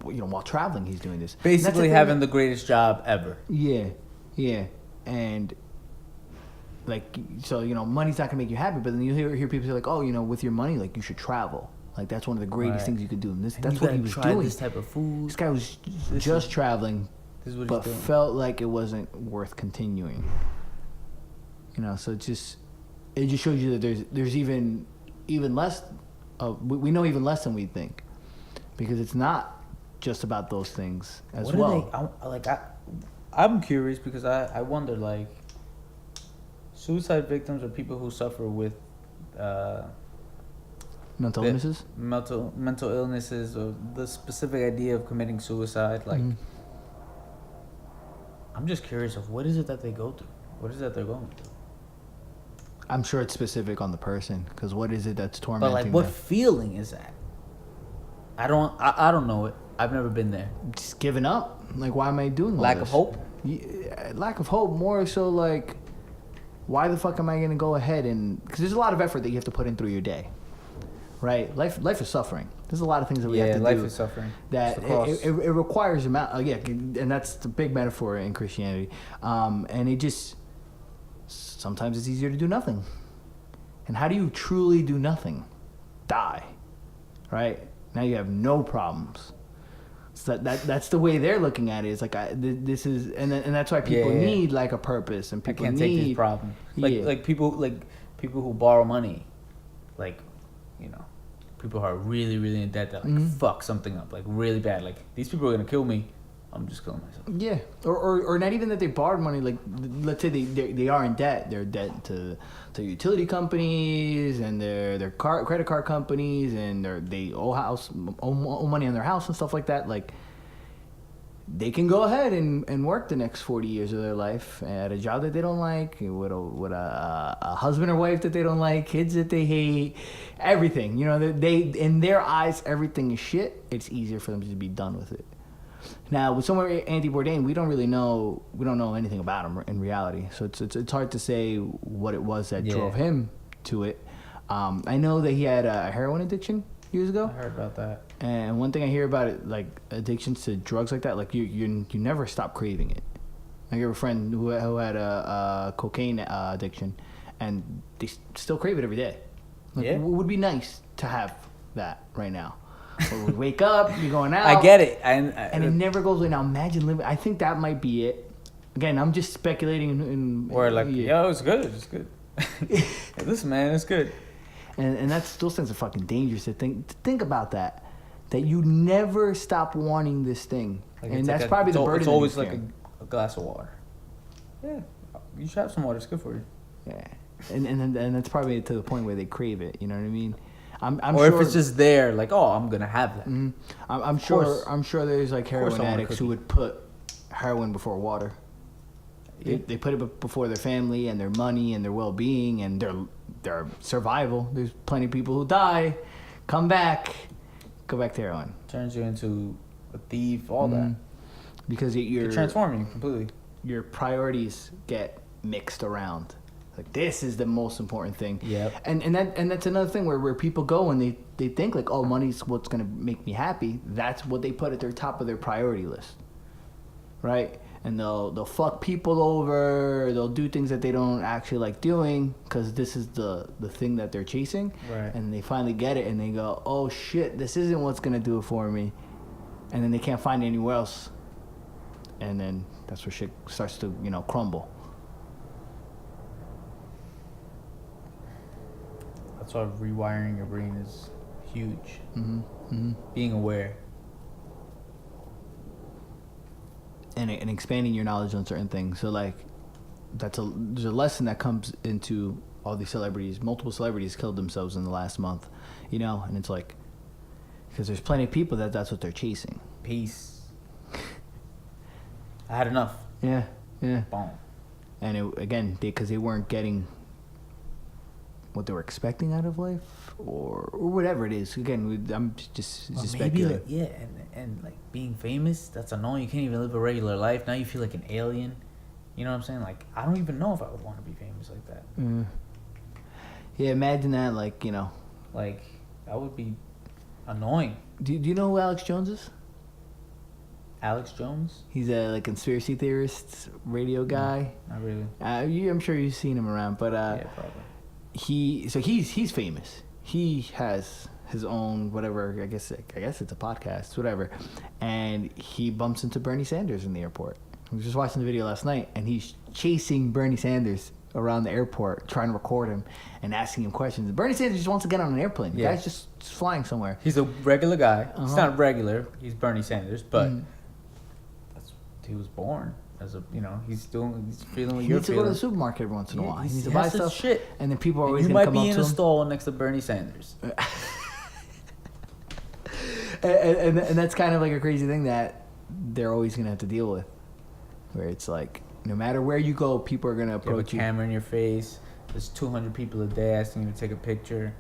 You know, while traveling, he's doing this. And that's the Basically thing having the greatest job ever. yeah, and like so you know, money's not gonna make you happy. But then you hear people say like, oh, you know, with your money, like you should travel. Like that's one of the greatest Right. things you could do. And And that's you what he gotta was try doing. this type of food. This guy was This just is- traveling, This is what but he's doing. felt like it wasn't worth continuing. You know, so it just shows you that there's even less. We know even less than we think, because it's not just about those things as What well. are they? I'm curious because I wonder, like, suicide victims or people who suffer with Mental the- illnesses. mental illnesses, or the specific idea of committing suicide. Like, Mhm. I'm just curious of what is it that they go through? What is it that they're going through? I'm sure it's specific on the person, because what is it that's But tormenting like, what them? feeling is that? I don't know it. I've never been there. Just giving up. Like, why am I doing all Lack this? of hope. Lack of hope. More so, like, why the fuck am I gonna go ahead and? Because there's a lot of effort that you have to put in through your day, right? Life is suffering. There's a lot of things that we have Yeah, to life do is suffering. that It's the cross. it requires amount. Yeah, and that's the big metaphor in Christianity. And it just sometimes it's easier to do nothing. And how do you truly do nothing? Die, right? Now you have no problems. So that's the way they're looking at it. It's like this is, and that's why people Yeah. need like a purpose, and I people can't need take these problems. Like Yeah. like people who borrow money, like, you know, people who are really really in debt that like Mhm. fuck something up like really bad. Like, these people are gonna kill me, I'm just killing myself. Yeah, or not even that they borrowed money. Like, let's say they are in debt. They're in debt to utility companies and their credit card companies, and they owe money on their house and stuff like that. Like, they can go ahead and work the next 40 years of their life at a job that they don't like, with a husband or wife that they don't like, kids that they hate, everything. You know, they in their eyes everything is shit. It's easier for them to be done with it. Now, with someone like Anthony Bourdain, we don't know anything about him in reality. So it's hard to say what it was that drove him to it. I know that he had a heroin addiction years ago. I heard about that. And one thing I hear about it, like addictions to drugs like that, like you never stop craving it. I have a friend who had a cocaine addiction, and they still crave it every day. Like, it would be nice to have that right now. Or we wake up, you're going out. I get it. And it never goes away. Now imagine living. I think that might be it. Again, I'm just speculating. Or like, yo, it's good. It's good. Hey, listen, man, it's good. And that's those things are fucking dangerous to think about that you never stop wanting this thing, like, and that's probably the burden. It's always like a glass of water. Yeah, you should have some water. It's good for you. Yeah, and that's probably to the point where they crave it. You know what I mean? I'm or sure, if it's just there, like, oh, I'm gonna have that. Mm-hmm. I'm sure there's like heroin addicts who would put heroin before water. They put it before their family and their money and their well-being and their survival. There's plenty of people who die, come back, go back to heroin. Turns you into a thief, all that. Because you're transforming completely. Your priorities get mixed around. Like, this is the most important thing. Yep. And that's another thing where people go and they think like, oh, money's what's gonna make me happy. That's what they put at their top of their priority list, right? And they'll fuck people over. They'll do things that they don't actually like doing because this is the thing that they're chasing. Right. And they finally get it and they go, oh shit, this isn't what's gonna do it for me. And then they can't find it anywhere else. And then that's where shit starts to crumble. That's why rewiring your brain is huge. Mm-hmm. Mm-hmm. Being aware. And expanding your knowledge on certain things. So like, there's a lesson that comes into all these celebrities. Multiple celebrities killed themselves in the last month, and it's like, because there's plenty of people that's what they're chasing. Peace. I had enough. Yeah. Boom. And because they weren't getting what they were expecting out of life, or whatever it is. Again, I'm just speculating. Maybe and like being famous, that's annoying. You can't even live a regular life. Now you feel like an alien. You know what I'm saying? Like, I don't even know if I would want to be famous like that. Yeah, imagine that. Like, like, that would be annoying. Do you know who Alex Jones is? Alex Jones? He's a conspiracy theorist radio guy. Not really. I'm sure you've seen him around, but yeah, probably. He's famous. He has his own whatever. I guess it's a podcast, whatever. And he bumps into Bernie Sanders in the airport. I was just watching the video last night, and he's chasing Bernie Sanders around the airport, trying to record him and asking him questions. Bernie Sanders just wants to get on an airplane. The guy's just flying somewhere. He's a regular guy. He's not regular. He's Bernie Sanders, but he was born as a, he's feeling what you're feeling. He needs to go to the supermarket every once in a while. He needs to buy stuff. Shit. And then people are always going to come up to him. You might be in a stall next to Bernie Sanders. and that's kind of like a crazy thing that they're always going to have to deal with. Where it's like, no matter where you go, people are going to approach you. You have a camera in your face. There's 200 people a day asking you to take a picture.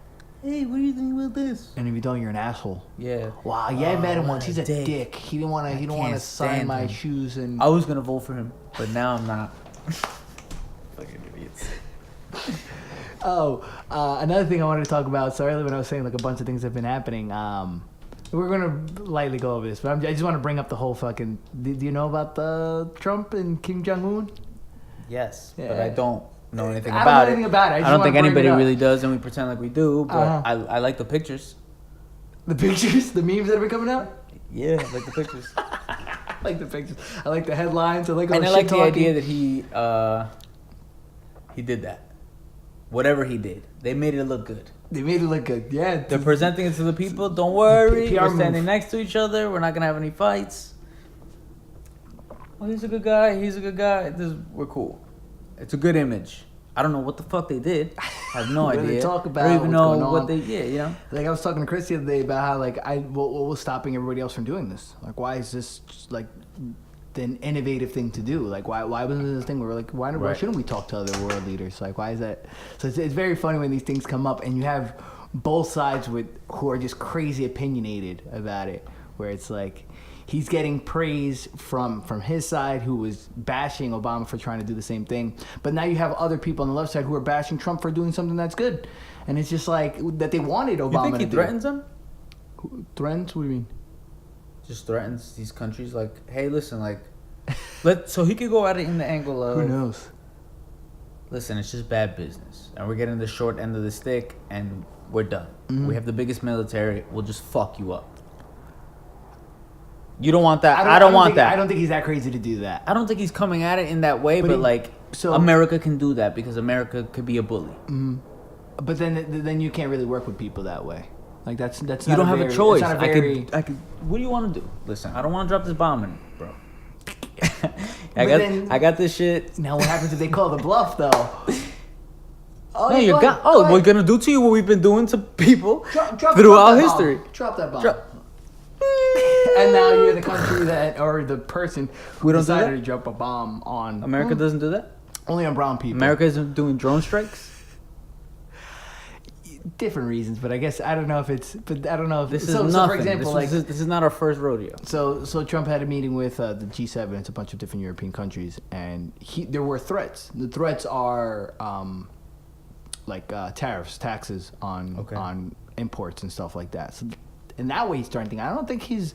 Hey, what do you think about this? And if you don't, you're an asshole. Yeah. Wow. Yeah, I met him once. He's a dick. He didn't want to sign my shoes. And I was gonna vote for him, but now I'm not. Fucking idiots. Another thing I wanted to talk about. So earlier when I was saying like a bunch of things have been happening. We're gonna lightly go over this, but I just want to bring up the whole fucking. Do you know about the Trump and Kim Jong Un? Yes, yeah. But I don't know anything about it. I don't know anything about it. I don't think anybody really does, and we pretend like we do. But I like the pictures. The pictures, the memes that have been coming out. Yeah, I like the pictures. I like the pictures. I like the headlines. I like all and the I like shit the talking. idea that he did that. Whatever he did, they made it look good. They made it look good. Yeah. They're presenting it to the people. Don't worry. PR We're standing move. next to each other. We're not gonna have any fights. oh, he's a good guy. He's a good guy. We're cool. It's a good image. I don't know what the fuck they did. I have no What idea. they talk about, I don't even what's know going what on. they. Yeah, you know. Like I was talking to Chris the other day about how like what was stopping everybody else from doing this? Like why is this just, like an innovative thing to do? Like why wasn't this thing where we're like why Right. shouldn't we talk to other world leaders? Like why is that? So it's very funny when these things come up and you have both sides who are just crazy opinionated about it, where it's like he's getting praise from his side who was bashing Obama for trying to do the same thing, but now you have other people on the left side who are bashing Trump for doing something that's good, and it's just like that they wanted Obama. You think he to threatens them? Threatens? What do you mean? Just threatens these countries like, hey, listen, like, so he could go at it in the angle of, Who knows? listen, it's just bad business, and we're getting the short end of the stick, and we're done. Mhm. We have the biggest military. We'll just fuck you up. You don't want that. I don't want that. I don't think he's that crazy to do that. I don't think he's coming at it in that way, but like, so America can do that because America could be a bully. But then you can't really work with people that way. Like that's not You don't have a choice. It's not a very, I could. What do you want to do? Listen, I don't want to drop this bomb in, bro. then- I got this shit. Now what happens if they call the bluff though? Oh, No, yeah, you go got. ahead, Oh, go we're ahead. gonna do to you what we've been doing to people Drop throughout that history. bomb. Drop that bomb. Drop- And now you're the country that, or the person who We don't do decided that? to drop a bomb on America doesn't do that. only on brown people. America isn't doing drone strikes. Different reasons, but I guess I don't know if it's. But I don't know if This is so, nothing. So for example, this is not our first rodeo. So Trump had a meeting with the G7. It's a bunch of different European countries, and there were threats. The threats are tariffs, taxes on imports and stuff like that. So in that way, he's threatening. I don't think he's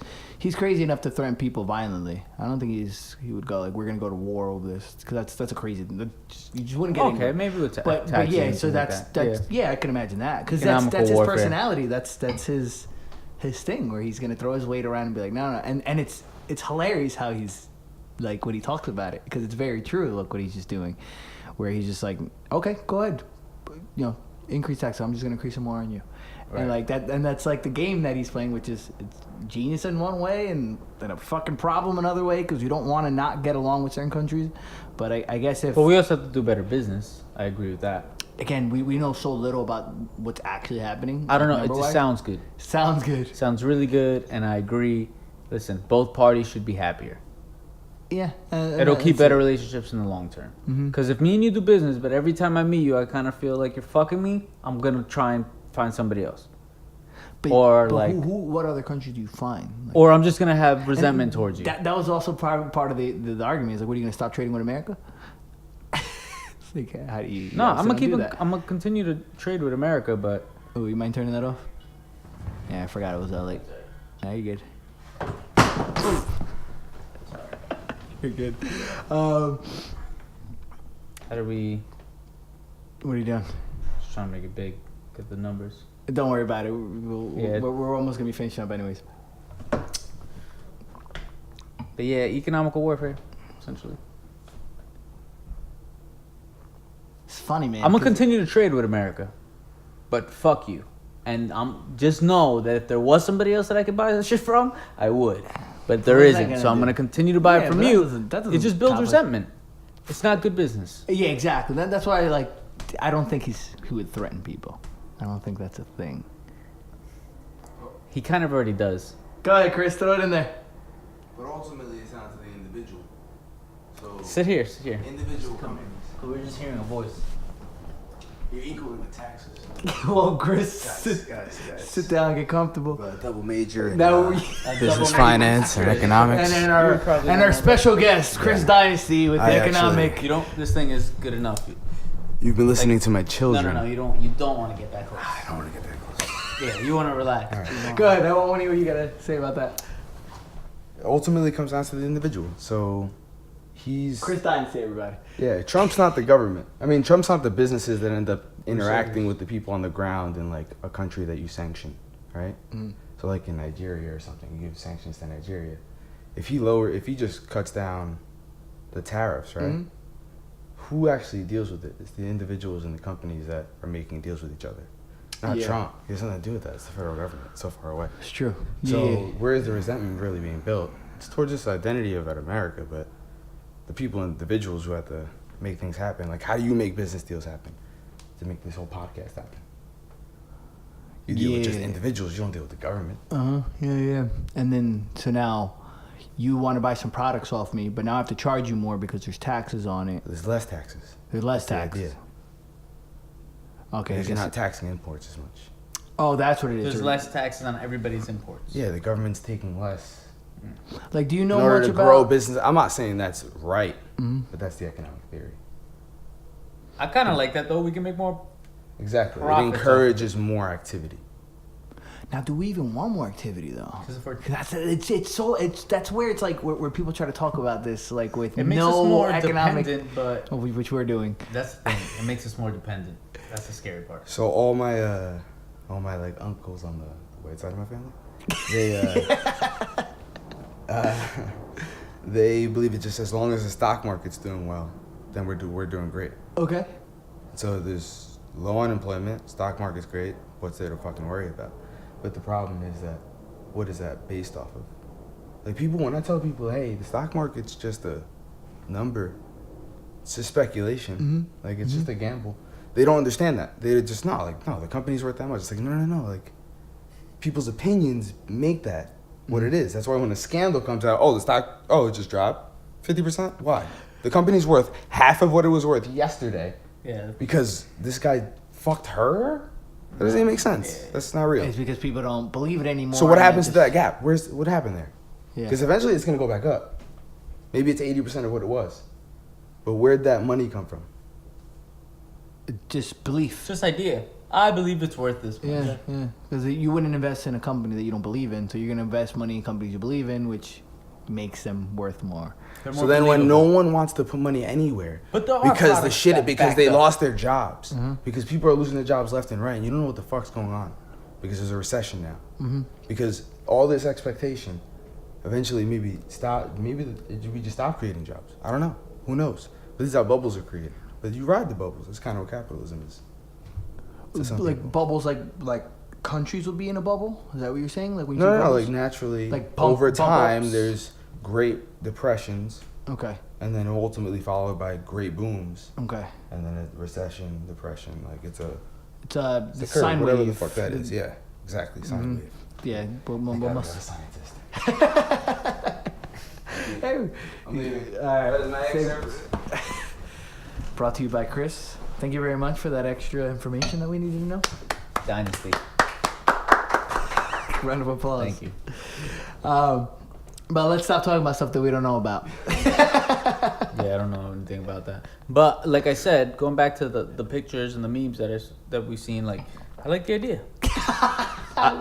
crazy enough to threaten people violently. I don't think he would go like we're gonna go to war over this because that's a crazy. You just wouldn't get Okay, anywhere. maybe with But taxes yeah, and so things like that's that. yeah, I can imagine that because Economical that's his warfare. personality. That's his thing where he's gonna throw his weight around and be like no, and it's hilarious how he's like when he talks about it because it's very true. Look what he's just doing, where he's just like okay, go ahead, increase tax. I'm just gonna increase some more on you. Right. And like that, and that's like the game that he's playing, which is it's genius in one way and then a fucking problem another way because you don't want to not get along with certain countries. But I guess if But we also have to do better business. I agree with that. again we know so little about what's actually happening. I don't know. It number-wise. just sounds good. Sounds good. Sounds really good, and I agree. Listen, both parties should be happier. Yeah, It'll keep better relationships in the long term. Mhm. Because if me and you do business, but every time I meet you, I kind of feel like you're fucking me, I'm gonna try and find somebody else. But like- what other country do you find? Like, Or I'm just gonna have resentment towards you. That was also part of the argument. Is like, what are you gonna stop trading with America? It's like, how do you? No, I'm do gonna that. I'm gonna continue to trade with America, but Oh, you mind turning that off? Yeah, I forgot it was that late. Nah, you're good. You're good. how do we? What are you doing? Just trying to make it big, get the numbers. Don't worry about it. Yeah. We're almost gonna be finishing up anyways. But yeah, economical warfare, essentially. It's funny, man. I'm gonna 'cause- continue to trade with America, but fuck you. And just know that if there was somebody else that I could buy this shit from, I would. But there What is that isn't, gonna so I'm do? gonna continue to buy Yeah, it from but that you. doesn't- that It doesn't just builds accomplish- resentment. It's not good business. Yeah, exactly. That's why, like, I don't think he would threaten people. I don't think that's a thing. He kind of already does. Go ahead, Chris. Throw it in there. But ultimately, it's down to the individual. So Sit here, sit here. individual companies, We're just hearing a voice. you're equaling with taxes. Well, Chris, Guys. sit down, get comfortable. A double major in Now we- business finance and economics. And then You're probably our gonna- special guest, Chris Dynasty, with I the actually- economic. You don't. This thing is good enough. You've been listening to my No, children. no, no. You don't want to get that close. I don't want to get that close. Yeah, you want to relax. You wanna- Go ahead. I want to hear what you gotta say about that. Ultimately, it comes down to the individual. So he's Chris Dynasty, everybody. yeah. Trump's not the government. I mean, Trump's not the businesses that end up interacting with the people on the ground in like a country that you sanction, right? Mm. So like in Nigeria or something, you give sanctions to Nigeria. If he just cuts down the tariffs, right? Mhm. Who actually deals with it? It's the individuals and the companies that are making deals with each other. Not Yeah. Trump. He has nothing to do with that. It's the federal government. It's so far away. It's true. So Yeah. where is the resentment really being built? It's towards this identity of America, but the people, individuals who have to make things happen. Like, how do you make business deals happen to make this whole podcast happen? You deal with just individuals. You don't deal with the government. Yeah. And then, so now you want to buy some products off me, but now I have to charge you more because there's taxes on it. There's less taxes. There's less That's taxes. Okay. Because you're not taxing imports as much. Oh, that's what it is. There's less taxes on everybody's imports. Yeah, the government's taking less. Like, do you know in order much to about grow business? I'm not saying that's right, but that's the economic theory. I kind of like that though. We can make more. Exactly. It Profits encourages more activity. Now, do we even want more activity though? 'Cause if we're- That's where it's like where people try to talk about this, like with It makes us no more economic, dependent, but which we're doing. that's the thing. It makes us more dependent. That's the scary part. So all my like uncles on the white side of my family, they believe it just as long as the stock market's doing well, then we're doing great. Okay. So there's low unemployment, stock market's great. What's there to fucking worry about? But the problem is that, what is that based off of? Like, people, when I tell people, hey, the stock market's just a number, it's just speculation. Like, it's just a gamble. They don't understand that. They're just not like, no, the company's worth that much. It's like, no. Like, people's opinions make that what it is. That's why when a scandal comes out, the stock, it just dropped 50%. Why? The company's worth half of what it was worth yesterday. Yeah. Because this guy fucked her? That doesn't even make sense. That's not real. It's because people don't believe it anymore. So what happens to that gap? What happened there? Yeah. Because eventually it's gonna go back up. Maybe it's 80% of what it was. But where'd that money come from? Just belief. It's just idea. I believe it's worth this much. Yeah. Because you wouldn't invest in a company that you don't believe in, so you're gonna invest money in companies you believe in, which makes them worth more. They're So more then when no believable. one wants to put money anywhere, But there are because products that because back they up. lost their jobs, because people are losing their jobs left and right, and you don't know what the fuck's going on, because there's a recession now, because all this expectation, eventually maybe we just stop creating jobs. I don't know, who knows? But this is how bubbles are created. But you ride the bubbles. That's kind of what capitalism is. To some Like people. bubbles, like countries will be in a bubble. Is that what you're saying? Like when you No, see bubbles? like naturally, Like over bump time, ups. there's great depressions, Okay. and then ultimately followed by great booms. Okay. And then a recession, depression, like it's a It's the a curve, sine whatever wave. the fuck that is. Yeah, exactly. Sine wave. Yeah. But I gotta go to must. scientist. Hey. I'm leaving. All right. That is my Same- service. Brought to you by Chris. Thank you very much for that extra information that we needed to know. Dynasty. Round of applause. Thank you. But let's stop talking about stuff that we don't know about. Yeah, I don't know anything about that. But like I said, going back to the pictures and the memes that we've seen, like I like the idea.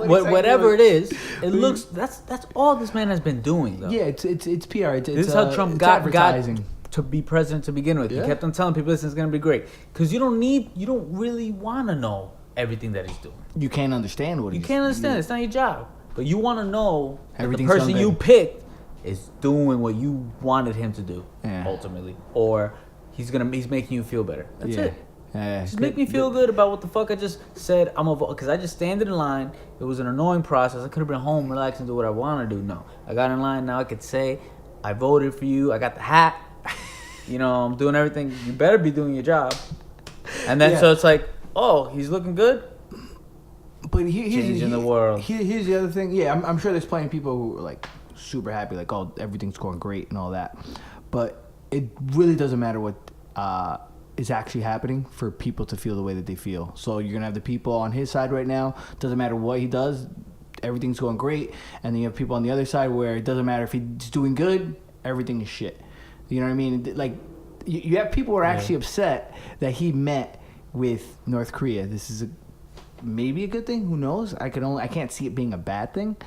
Whatever it is, it looks. That's all this man has been doing though. Yeah, it's PR. It's This is how Trump it's got advertising. to be president to begin with. Yeah. He kept on telling people this is going to be great because you don't really want to know everything that he's doing. You can't understand what You he's can't understand. It's not your job. But you want to know that the Everything's person done you good. picked is doing what you wanted him to do, Yeah. ultimately, or he's making you feel better. That's yeah. it. Yeah. Just make me feel good about what the fuck I just said. I'm a vote because I just stand in line. It was an annoying process. I could have been home, relaxed, and do what I want to do. No, I got in line. Now I could say, I voted for you. I got the hat. You know, I'm doing everything. You better be doing your job. And then so it's like, oh, he's looking good. But Changing the world. Here's the other thing. Yeah, I'm sure there's plenty of people who are like super happy, like, oh, everything's going great and all that. But it really doesn't matter what is actually happening for people to feel the way that they feel. So you're gonna have the people on his side right now. Doesn't matter what he does, everything's going great. And then you have people on the other side where it doesn't matter if he's doing good, everything is shit. You know what I mean? Like, you have people who are actually upset that he met with North Korea. This is maybe a good thing. Who knows? I can't see it being a bad thing.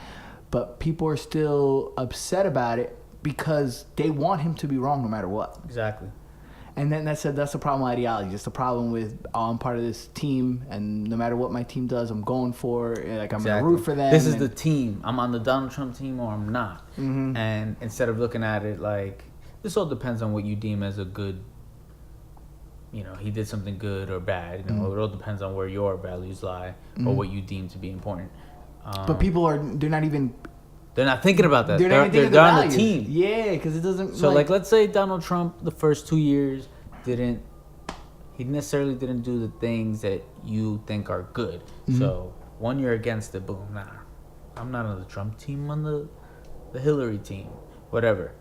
But people are still upset about it because they want him to be wrong no matter what. Exactly. And then that's the problem with ideology. It's the problem with I'm part of this team, and no matter what my team does, I'm going for. Like I'm gonna root for them. This is the team. I'm on the Donald Trump team or I'm not. Mm-hmm. And instead of looking at it like this, all depends on what you deem as a good. You know, he did something good or bad. You know, it all depends on where your values lie or what you deem to be important. But people they're not even They're not thinking about that. They're not even thinking they're the on the values. team. Yeah, because it doesn't. So like, let's say Donald Trump the first 2 years he necessarily didn't do the things that you think are good. So 1 year against it, boom, nah, I'm not on the Trump team, I'm on the Hillary team, whatever.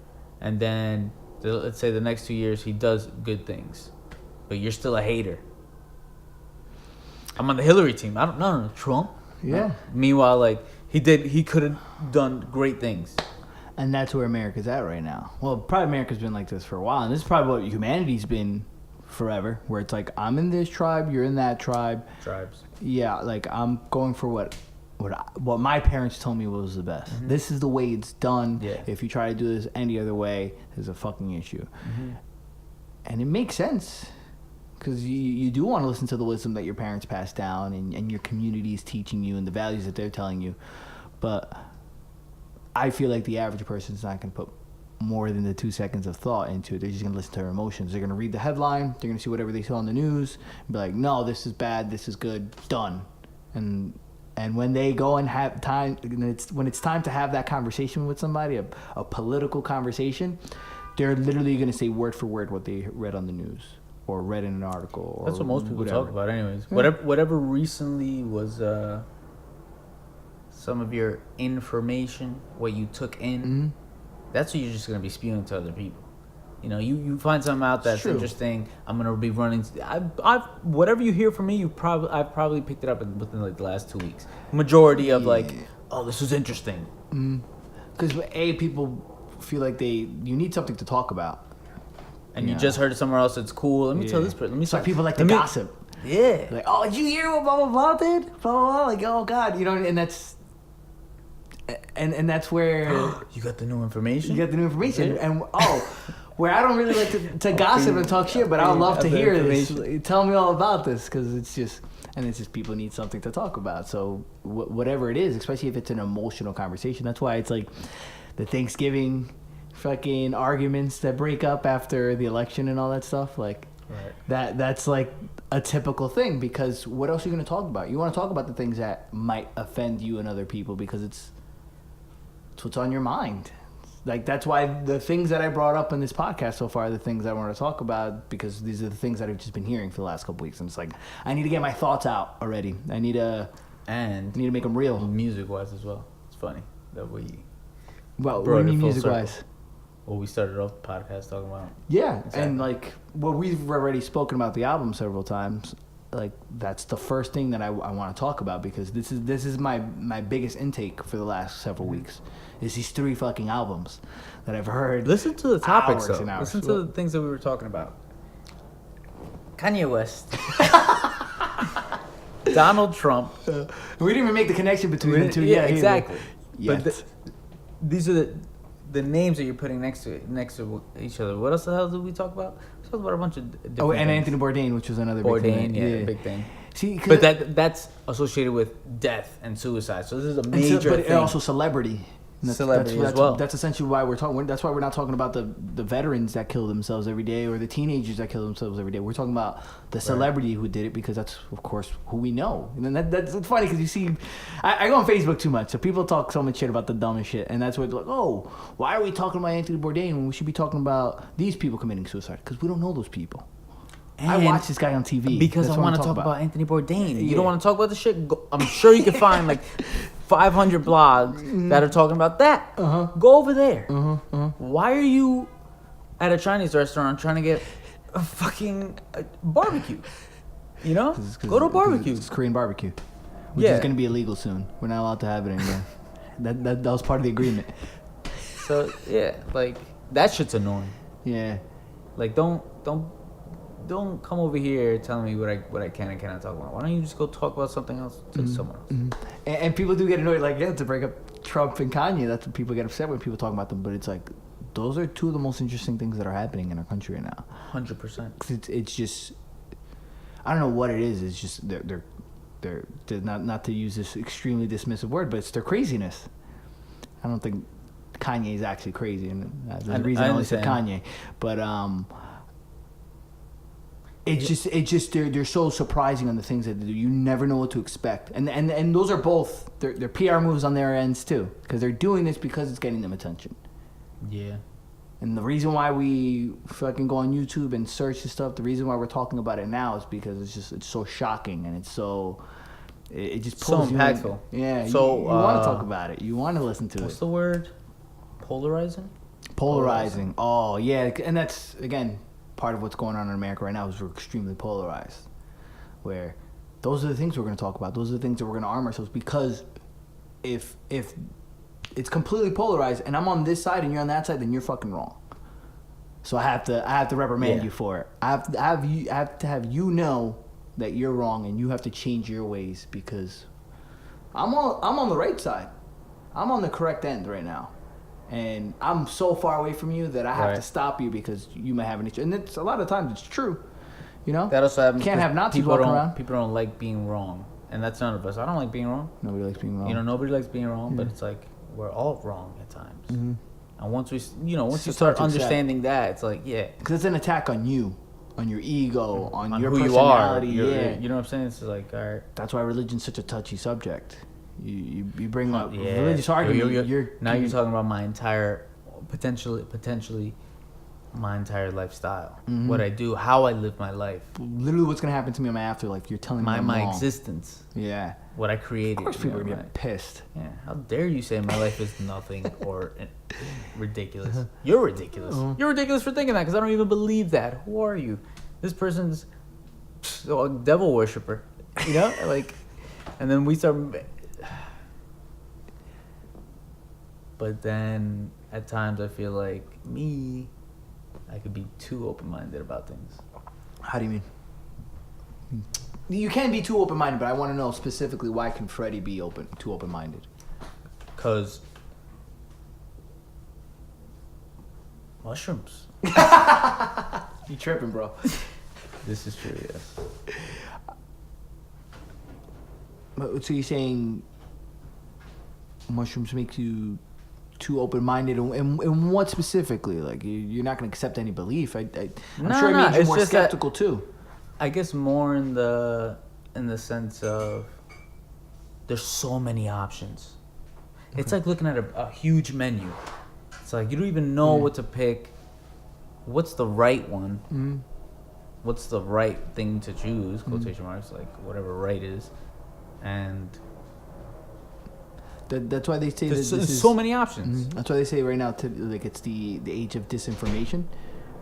And then let's say the next 2 years he does good things, but you're still a hater. I'm on the Hillary team. I don't know Trump. Yeah. No. Meanwhile, like he could have done great things. And that's where America's at right now. Well, probably America's been like this for a while, and this is probably what humanity's been forever, where it's like, I'm in this tribe, you're in that tribe. Tribes. Yeah, like I'm going for what my parents told me was the best. Mm-hmm. This is the way it's done. Yeah. If you try to do this any other way, there's a fucking issue. Mm-hmm. And it makes sense. Because you do want to listen to the wisdom that your parents passed down and your community is teaching you and the values that they're telling you. But I feel like the average person's not going to put more than the 2 seconds of thought into it. They're just going to listen to their emotions. They're going to read the headline. They're going to see whatever they saw on the news. And be like, no, this is bad. This is good. Done. And when they go and have time, when it's time to have that conversation with somebody, a political conversation, they're literally going to say word for word what they read on the news. Or read in an article. Or That's what most people whatever. talk about, anyways. Yeah. Whatever recently was some of your information, what you took in. Mm-hmm. That's what you're just gonna be spewing to other people. You know, you find something out that's True. interesting. I'm gonna be running. I've whatever you hear from me, I've probably picked it up within like the last 2 weeks. Majority of like, oh, this was interesting. Because people feel like you need something to talk about. And Yeah. you just heard it somewhere else. It's cool. Let me tell Yeah. this person. Let me. It's like people like to let me- gossip. Yeah. Like, oh, did you hear what blah blah blah did? Blah blah blah. Like, oh god, you know, and that's that's where You got the new information. you get the new information. Yeah. And where I don't really like to gossip and talk shit, but I would love to hear this. Tell me all about this, because it's just people need something to talk about. So whatever it is, especially if it's an emotional conversation, that's why it's like the Thanksgiving fucking arguments that break up after the election and all that stuff. Like Right. that's like a typical thing, because what else are you going to talk about? You want to talk about the things that might offend you and other people, because it's what's on your mind. Like, that's why the things that I brought up in this podcast so far are the things I want to talk about, because these are the things that I've just been hearing for the last couple weeks. And it's like, I need to get my thoughts out already. I need to make them real. Music-wise as well. It's funny that we Well, what brought do you it mean full music-wise? circle. Well, we started off the podcast talking about. Yeah, Exactly. and like, well, we've already spoken about the album several times. Like, that's the first thing that I want to talk about, because this is my biggest intake for the last several weeks. Is these 3 fucking albums that I've heard. Listen to the topics, hours though. and hours. Listen to the things that we were talking about. Kanye West. Donald Trump. We didn't even make the connection between the two Yeah, yet. exactly. Yet. But these are the names that you're putting next to each other. What else the hell did we talk about? We talked about a bunch of different Oh, and things. Anthony Bourdain, which was another big Bourdain, thing. yeah, big thing. See, 'cause But that's associated with death and suicide. So this is a and major but thing. also celebrity. And Celebrity as well. That's essentially why we're talking. That's why we're not talking about the veterans that kill themselves every day, or the teenagers that kill themselves every day. We're talking about the celebrity who did it, because that's, of course, who we know. And then that's it's funny, because you see, I go on Facebook too much, so people talk so much shit about the dumbest shit, and that's what like, oh, why are we talking about Anthony Bourdain when we should be talking about these people committing suicide? Because we don't know those people. I And watch this guy on TV because That's I what I'm want to talking talk about Anthony Bourdain. You Yeah. don't want to talk about the shit? I'm sure you can find like 500 blogs that are talking about that. Go over there. Why are you at a Chinese restaurant trying to get a fucking barbecue? You know? 'Cause Go to a barbecue. It's Korean barbecue, which Yeah. is going to be illegal soon. We're not allowed to have it anymore. that was part of the agreement. So, yeah, like, that shit's annoying. Yeah. Like, don't come over here telling me what I can and cannot talk about. Why don't you just go talk about something else to someone else? And people do get annoyed, like, yeah, to break up Trump and Kanye. That's what people get upset when people talk about them. But it's like, those are 2 of the most interesting things that are happening in our country right now. 100%. 'Cause it's just, I don't know what it is. It's just they're not to use this extremely dismissive word, but it's their craziness. I don't think Kanye is actually crazy, and that's the reason I only said understand. Kanye. But It's just they're so surprising on the things that they do. You never know what to expect, and those are both they're PR moves on their ends too, because they're doing this because it's getting them attention. Yeah. And the reason why we fucking go on YouTube and search the stuff, the reason why we're talking about it now is because it's so shocking and it's so it just pulls so impactful. You in. Yeah. So you want to talk about it. You want to listen to what's it. the word? Polarizing. Oh yeah, and that's again part of what's going on in America right now is we're extremely polarized. Where those are the things we're going to talk about. Those are the things that we're going to arm ourselves, because if it's completely polarized and I'm on this side and you're on that side, then you're fucking wrong. So I have to reprimand you for it. I have to have you know that you're wrong and you have to change your ways, because I'm on the right side. I'm on the correct end right now. And I'm so far away from you that I have to stop you because you might have an issue. And it's a lot of times it's true. You know? That also happens. You can't have Nazis walking around. People don't like being wrong. And that's none of us. I don't like being wrong. Nobody likes being wrong. You know, nobody likes being wrong, but it's like we're all wrong at times. Mm-hmm. And once you It's start hard to understanding that, it's like, yeah. Because it's an attack on you, on your ego, on your who personality. you are. Yeah. You know what I'm saying? It's like, all right. That's why religion's such a touchy subject. You bring up Yeah. religious argument. Now you're talking about my entire, potentially my entire lifestyle. Mm-hmm. What I do, how I live my life. Literally what's going to happen to me in my afterlife. You're telling me I'm my wrong. existence. Yeah. What I created. Of course people are going to right? get pissed. Yeah, how dare you say my life is nothing or ridiculous? You're ridiculous. You're ridiculous for thinking that, because I don't even believe that. Who are you? This person's a devil worshiper, you know? Like, and then we start. But then at times I feel like I could be too open-minded about things. How do you mean? You can be too open-minded, but I want to know specifically, why can Freddy be too open-minded? Because mushrooms. You tripping, bro. This is true, yes. So you're saying mushrooms make you too open-minded, and what specifically? Like, you're not going to accept any belief. I'm sure it means you're more skeptical too. I guess more in the sense of there's so many options. Okay. It's like looking at a huge menu. It's like you don't even know what to pick. What's the right one? Mm-hmm. What's the right thing to choose? Quotation marks, like whatever right is, and that's why they say there's so many options. Mm-hmm. That's why they say right now, like, it's the age of disinformation,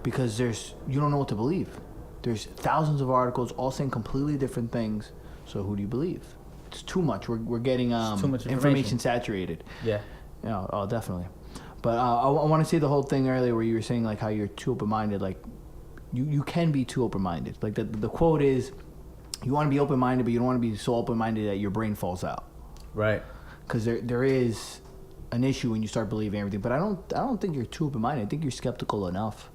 because you don't know what to believe. There's thousands of articles all saying completely different things. So who do you believe? It's too much. We're getting too much information saturated. Yeah. Yeah. Oh, definitely. But I want to say the whole thing earlier where you were saying like how you're too open-minded. Like you can be too open-minded. Like the quote is, you want to be open-minded, but you don't want to be so open-minded that your brain falls out. Right. Because there is an issue when you start believing everything. But I don't think you're too open-minded. I think you're skeptical enough.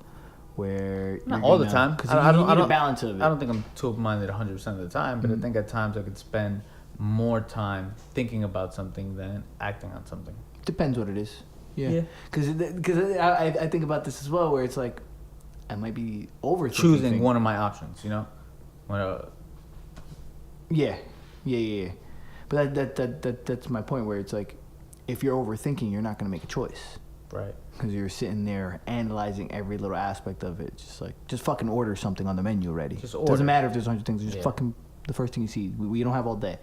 Where not all the time, because you need a balance of it. I don't think I'm too open-minded 100% of the time, but I think at times I could spend more time thinking about something than acting on something. Depends what it is. Yeah. Because I think about this as well, where it's like I might be overthinking choosing one of my options, you know. Yeah. But that's my point, where it's like, if you're overthinking, you're not going to make a choice. Right. Because you're sitting there analyzing every little aspect of it. Just fucking order something on the menu already. Just order. Doesn't matter if there's 100 things. Just fucking the first thing you see. We don't have all day.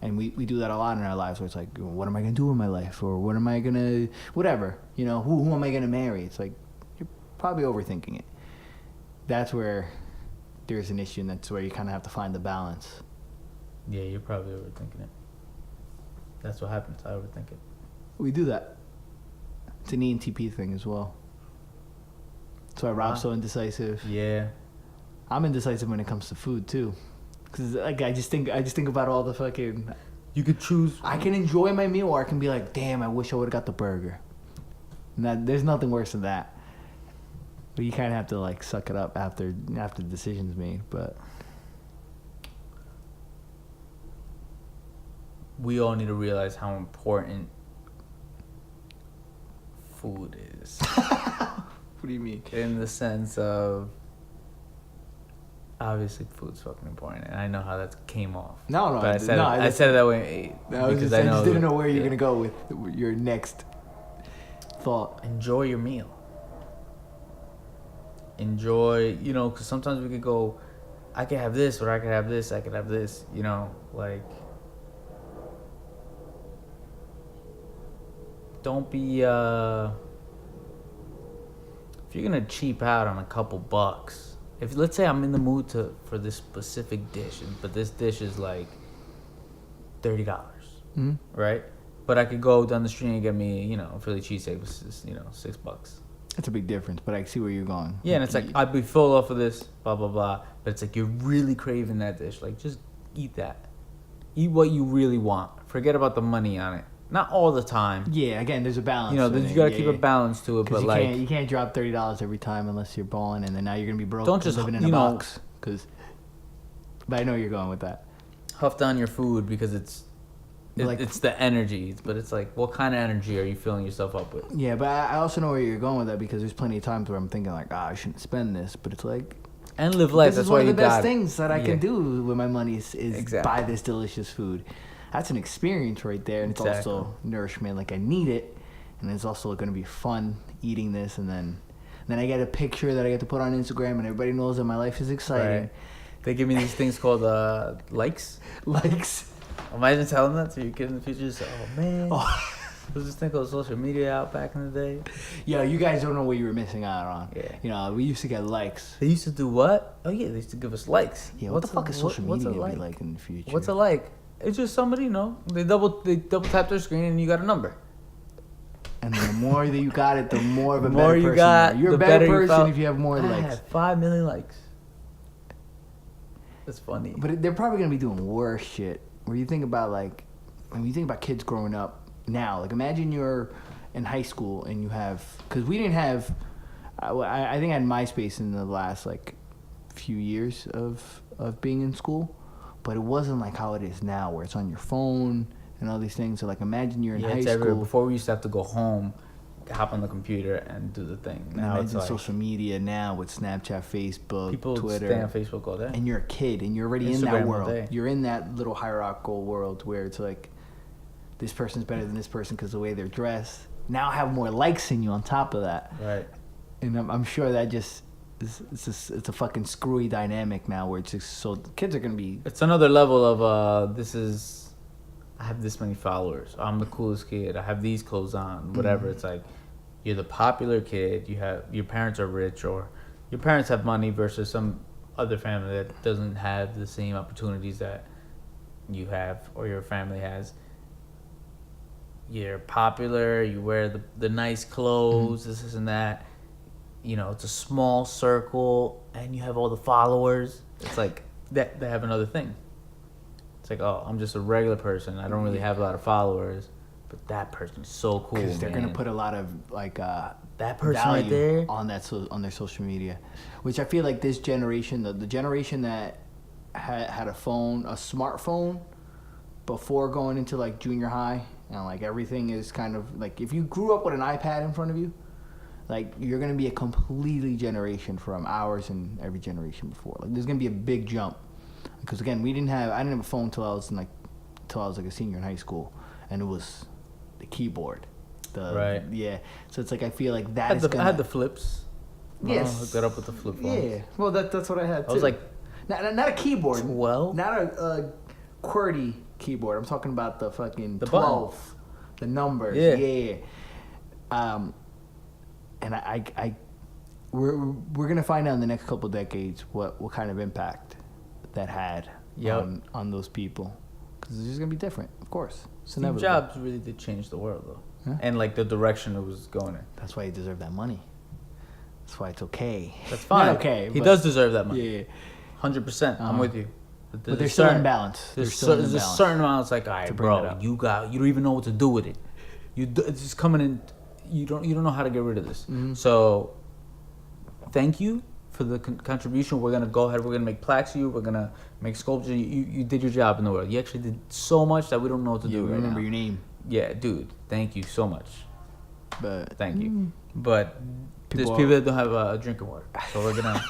And we do that a lot in our lives, where it's like, what am I going to do in my life? Or what am I going to... Whatever. You know, who am I going to marry? It's like, you're probably overthinking it. That's where there's an issue, and that's where you kind of have to find the balance. Yeah, you're probably overthinking it. That's what happens. I overthink it. We do that. It's an ENTP thing as well. That's why Rob's so indecisive. Yeah. I'm indecisive when it comes to food too, because like I just think about all the fucking. You could choose. I can enjoy my meal, or I can be like, damn, I wish I would have got the burger. And there's nothing worse than that. But you kind of have to like suck it up after the decision's made. But we all need to realize how important food is. What do you mean? In the sense of Obviously, food's fucking important, and I know how that came off. No, But I said it that way I because just didn't know where you're gonna go with your next thought. Enjoy your meal. Enjoy, because sometimes we could go, I could have this, or I could have this, I could have this, like, don't be, if you're gonna cheap out on a couple bucks, if let's say I'm in the mood for this specific dish, but this dish is like $30, Mm-hmm. right? But I could go down the street and get me, Philly cheesesteak, which is, $6. That's a big difference, but I see where you're going. Yeah, and it's like, I'd be full off of this, blah, blah, blah. But it's like, you're really craving that dish. Like, just eat that. Eat what you really want. Forget about the money on it. Not all the time. Yeah, again, there's a balance. You gotta keep a balance to it. But you can't drop $30 every time unless you're balling, and then now you're gonna be broke. Don't just living in a box. But I know you're going with that. Huff down your food because it's the energy. But it's like, what kind of energy are you filling yourself up with? Yeah, but I also know where you're going with that because there's plenty of times where I'm thinking like, I shouldn't spend this, but it's like. And live life. This is one of the best things that I can do with my money is exactly. buy this delicious food. That's an experience right there, and it's also nourishment. Like I need it, and it's also going to be fun eating this, and then I get a picture that I get to put on Instagram, and everybody knows that my life is exciting. Right. They give me these things called likes. Likes. Imagine telling that to your kid in the future. Just, oh man, there's this thing called social media out back in the day. Yeah, you guys don't know what you were missing out on. Yeah. We used to get likes. They used to do what? Oh yeah, they used to give us likes. Yeah, what the fuck is social media gonna be like in the future? What's a like? It's just somebody, they double tap their screen and you got a number. And then the more that you got it, the more of a the more better you person got, you're a the better better person if you have more likes. I have 5 million likes. That's funny. But they're probably gonna be doing worse shit. Where you think about when you think about kids growing up now, like imagine you're in high school and you have, because we didn't have, I think I had MySpace in the last few years of being in school. But it wasn't like how it is now, where it's on your phone and all these things. So, imagine you're in high school. Everywhere. Before, we used to have to go home, hop on the computer, and do the thing. Now imagine it's social media now with Snapchat, Facebook, Twitter. People stay on Facebook all day. And you're a kid, and you're already in that world. You're in that little hierarchical world where it's like, this person's better than this person because of the way they're dressed. Now I have more likes than you on top of that. Right. And I'm sure that just... It's a fucking screwy dynamic now where it's just so kids are gonna be. It's another level of I have this many followers. I'm the coolest kid. I have these clothes on. Whatever. It's like you're the popular kid. Your parents are rich, or your parents have money versus some other family that doesn't have the same opportunities that you have or your family has. You're popular. You wear the nice clothes. This and that. It's a small circle, and you have all the followers. It's like they have another thing. It's like, oh, I'm just a regular person. I don't really have a lot of followers, but that person's so cool. Because they're gonna put a lot of that person value right there on their social media, which I feel like this generation, the generation that had a smartphone before going into junior high, and everything is kind of if you grew up with an iPad in front of you. You're going to be a completely generation from ours and every generation before. There's going to be a big jump. Because, again, I didn't have a phone until I was a senior in high school. And it was the keyboard. Right. Yeah. So it's I feel like that I had the flips. Yes. Hooked that up with the flip phones. Yeah. Well, that's what I had, too. I was not a keyboard. 12? Not a QWERTY keyboard. I'm talking about the fucking 12. Buttons. The numbers. Yeah. And we're gonna find out in the next couple of decades what kind of impact that had on those people, because it's just gonna be different, of course. Steve Jobs really did change the world, though, and the direction it was going in. That's why he deserved that money. That's why it's okay. That's fine. Not okay. He does deserve that money. Yeah. 100%. I'm with you. But there's still imbalance. There's a certain amount. It's like, all right, bro, you don't even know what to do with it. It's just coming in. You don't know how to get rid of this. Mm-hmm. So, thank you for the contribution. We're gonna go ahead. We're gonna make plaques for you. We're gonna make sculpture. You did your job in the world. You actually did so much that we don't know what to do right now. Remember your name. Yeah, dude. Thank you so much. But thank you. But There's people that don't have drinking water, so we're gonna,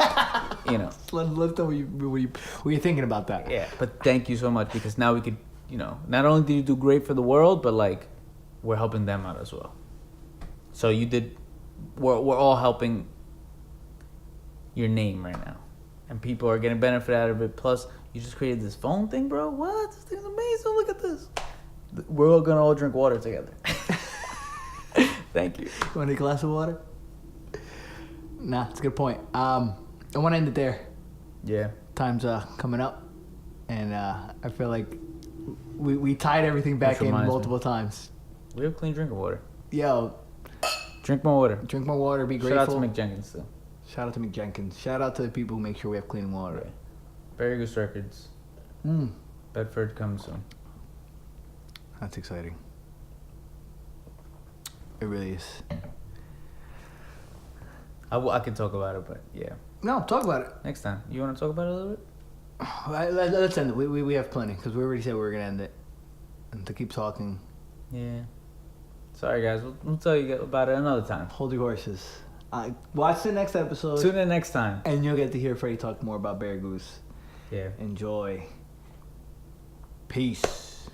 Let's know what you're thinking about that. Yeah, but thank you so much because now we could, not only did you do great for the world, but like, we're helping them out as well. So you did. We're all helping your name right now, and people are getting benefit out of it. Plus, you just created this phone thing, bro. What? This thing's amazing. Look at this. We're all gonna all drink water together. Thank you. You want a glass of water? Nah, it's a good point. I want to end it there. Yeah. Time's coming up, and I feel like we tied everything back in multiple times. We have clean drinking water. Yo, drink more water. Drink more water. Be grateful. Shout out to Mick Jenkins too. Shout out to Mick Jenkins. Shout out to the people who make sure we have clean water. Yeah. Very Goose Records. Bedford coming soon. That's exciting. It really is. I can talk about it, but yeah. No, talk about it. Next time. You want to talk about it a little bit? Let's end it. We have plenty because we already said we were gonna end it, and to keep talking. Yeah. Sorry guys, we'll tell you about it another time. Hold your horses. Watch the next episode. Tune in next time. And you'll get to hear Freddy talk more about Bear Goose. Yeah. Enjoy. Peace.